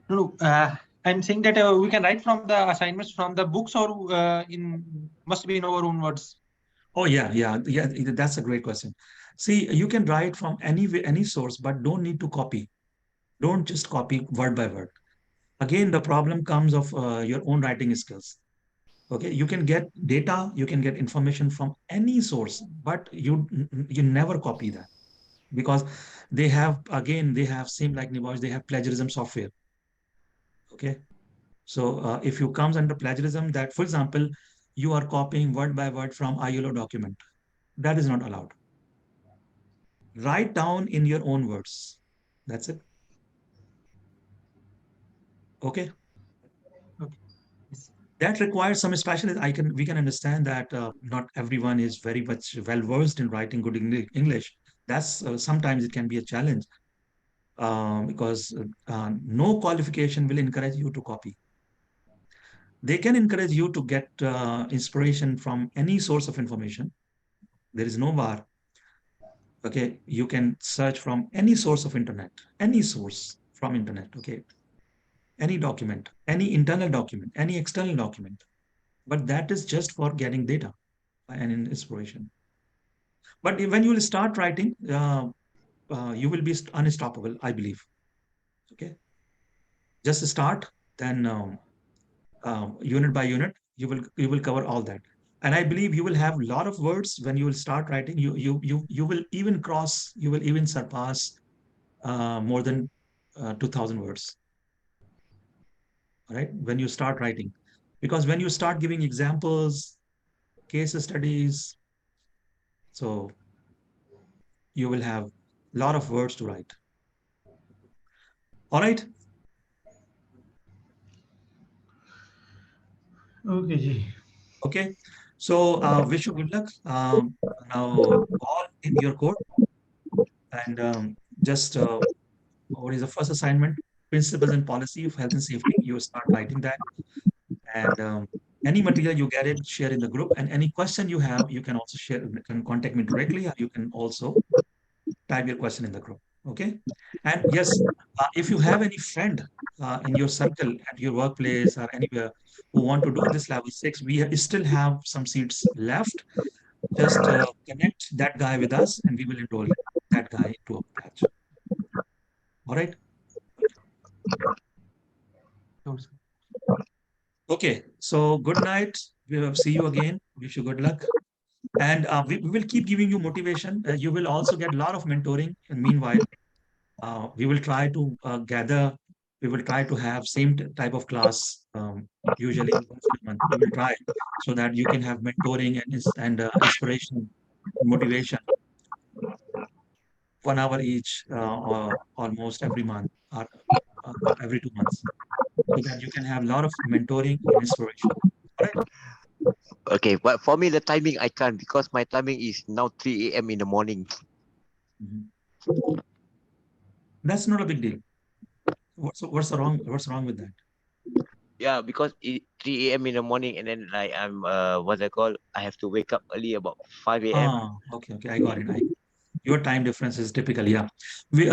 [SPEAKER 2] No, no. I'm saying that we can write from the assignments from the books or in must be in our own words.
[SPEAKER 1] Oh, yeah, yeah, yeah. That's a great question. See, you can write from any source, but don't need to copy. Don't just copy word by word. Again, the problem comes of your own writing skills. Okay, you can get data, you can get information from any source, but you never copy that because they have same like Nibosh, they have plagiarism software. Okay, so if you comes under plagiarism, that for example, you are copying word by word from ILO document, that is not allowed. Write down in your own words. That's it. Okay.
[SPEAKER 2] Okay. Yes.
[SPEAKER 1] That requires some specialist. We can understand that not everyone is very much well versed in writing good English. That's sometimes it can be a challenge because no qualification will encourage you to copy. They can encourage you to get inspiration from any source of information. There is no bar. Okay, you can search from any source of internet, any source from internet. Okay, any document, any internal document, any external document. But that is just for getting data and inspiration. But when you will start writing, you will be unstoppable, I believe. Okay, just start, then unit by unit, you will cover all that. And I believe you will have a lot of words when you will start writing. You will even cross, you will even surpass more than 2,000 words. All right, when you start writing, because when you start giving examples, case studies, so you will have a lot of words to write. All right.
[SPEAKER 4] Okay, Ji.
[SPEAKER 1] Okay. So wish you good luck. Now all in your court, and just what is the first assignment? Principles and policy of health and safety. You start writing that, and any material you get it, share in the group. And any question you have, you can also share. You can contact me directly, or you can also type your question in the group. Okay. And yes, if you have any friend in your circle, at your workplace, or anywhere who want to do this level 6, we still have some seats left. Just connect that guy with us, and we will enroll that guy into our batch. All right.
[SPEAKER 2] Sure, sir.
[SPEAKER 1] Okay. So good night. We will see you again. Wish you good luck. And we will keep giving you motivation. You will also get a lot of mentoring. And meanwhile, we will try to gather. We will try to have same type of class. Usually once in a month. We will try so that you can have mentoring and inspiration, motivation, 1 hour each, or almost every month or every 2 months, so that you can have a lot of mentoring and inspiration. All right.
[SPEAKER 3] Okay, but for me the timing I can't because my timing is now 3 a.m. in the morning.
[SPEAKER 1] Mhm. That's not a big deal. What's wrong with that?
[SPEAKER 3] Yeah, because it 3 a.m. in the morning and then like I'm what's it called? I have to wake up early about 5 a.m.
[SPEAKER 1] Okay, I got it. Your time difference is typical. Yeah, we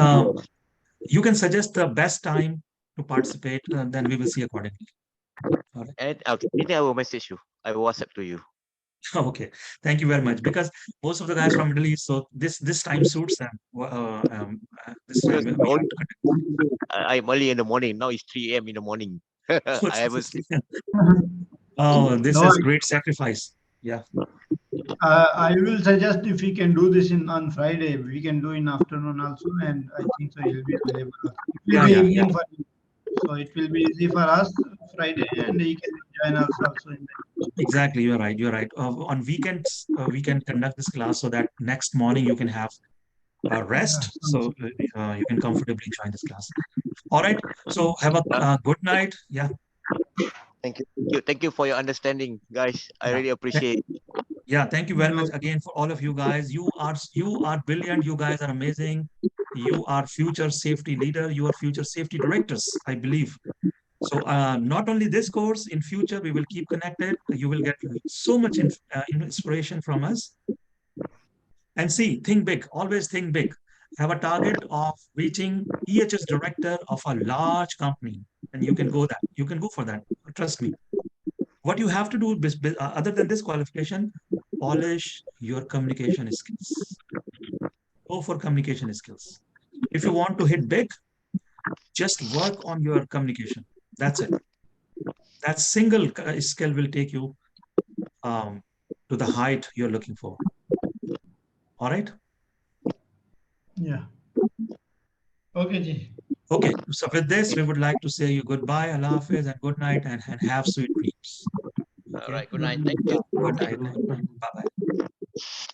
[SPEAKER 1] you can suggest the best time to participate, then we will see accordingly. All right.
[SPEAKER 3] And okay, then I will message you. I will WhatsApp to you.
[SPEAKER 1] Okay. Thank you very much. Because most of the guys from Middle East, so this time suits them. This time
[SPEAKER 3] Because
[SPEAKER 1] we
[SPEAKER 3] all,
[SPEAKER 1] have to connect.
[SPEAKER 3] I'm early in the morning. Now it's 3 a.m. in the morning. I haven't slept.
[SPEAKER 1] Oh, this
[SPEAKER 4] No,
[SPEAKER 1] is great sacrifice. Yeah.
[SPEAKER 4] I will suggest if we can do this in on Friday, we can do in afternoon also, and I think so he'll be available. It will
[SPEAKER 1] Yeah,
[SPEAKER 4] be
[SPEAKER 1] yeah, yeah.
[SPEAKER 4] evening for him, so it will be easy for us Friday, and he can join us also in that.
[SPEAKER 1] Exactly. You're right. You're right. On weekends, we can conduct this class so that next morning you can have
[SPEAKER 4] Yeah,
[SPEAKER 1] rest,
[SPEAKER 4] sounds
[SPEAKER 1] so you can comfortably join this class. All right. So have a
[SPEAKER 3] Uh,
[SPEAKER 1] good night. Yeah.
[SPEAKER 3] thank you for your understanding, guys. I
[SPEAKER 1] Yeah.
[SPEAKER 3] really appreciate it.
[SPEAKER 1] Yeah. Thank you very
[SPEAKER 4] no,
[SPEAKER 1] much again for all of you guys. You are brilliant. You guys are amazing. You are future safety leader. You are future safety directors, I believe. So not only this course, in future we will keep connected. You will get so much inspiration from us. And see, think big. Always think big. Have a target of reaching EHS director of a large company, and you can go that. You can go for that. Trust me. What you have to do, other than this qualification, polish your communication skills. Go for communication skills. If you want to hit big, just work on your communication. That's it. That single skill will take you um, to the height you're looking for. All right.
[SPEAKER 4] yeah. Okay, Ji.
[SPEAKER 1] Okay. So with this, we would like to say you goodbye, Allah Hafiz, and good night, and have sweet dreams.
[SPEAKER 3] All
[SPEAKER 1] Okay.
[SPEAKER 3] right, good
[SPEAKER 4] Good
[SPEAKER 3] night.
[SPEAKER 4] night.
[SPEAKER 3] Thank you.
[SPEAKER 1] Good
[SPEAKER 3] Thank
[SPEAKER 1] night.
[SPEAKER 3] you.
[SPEAKER 1] Bye bye.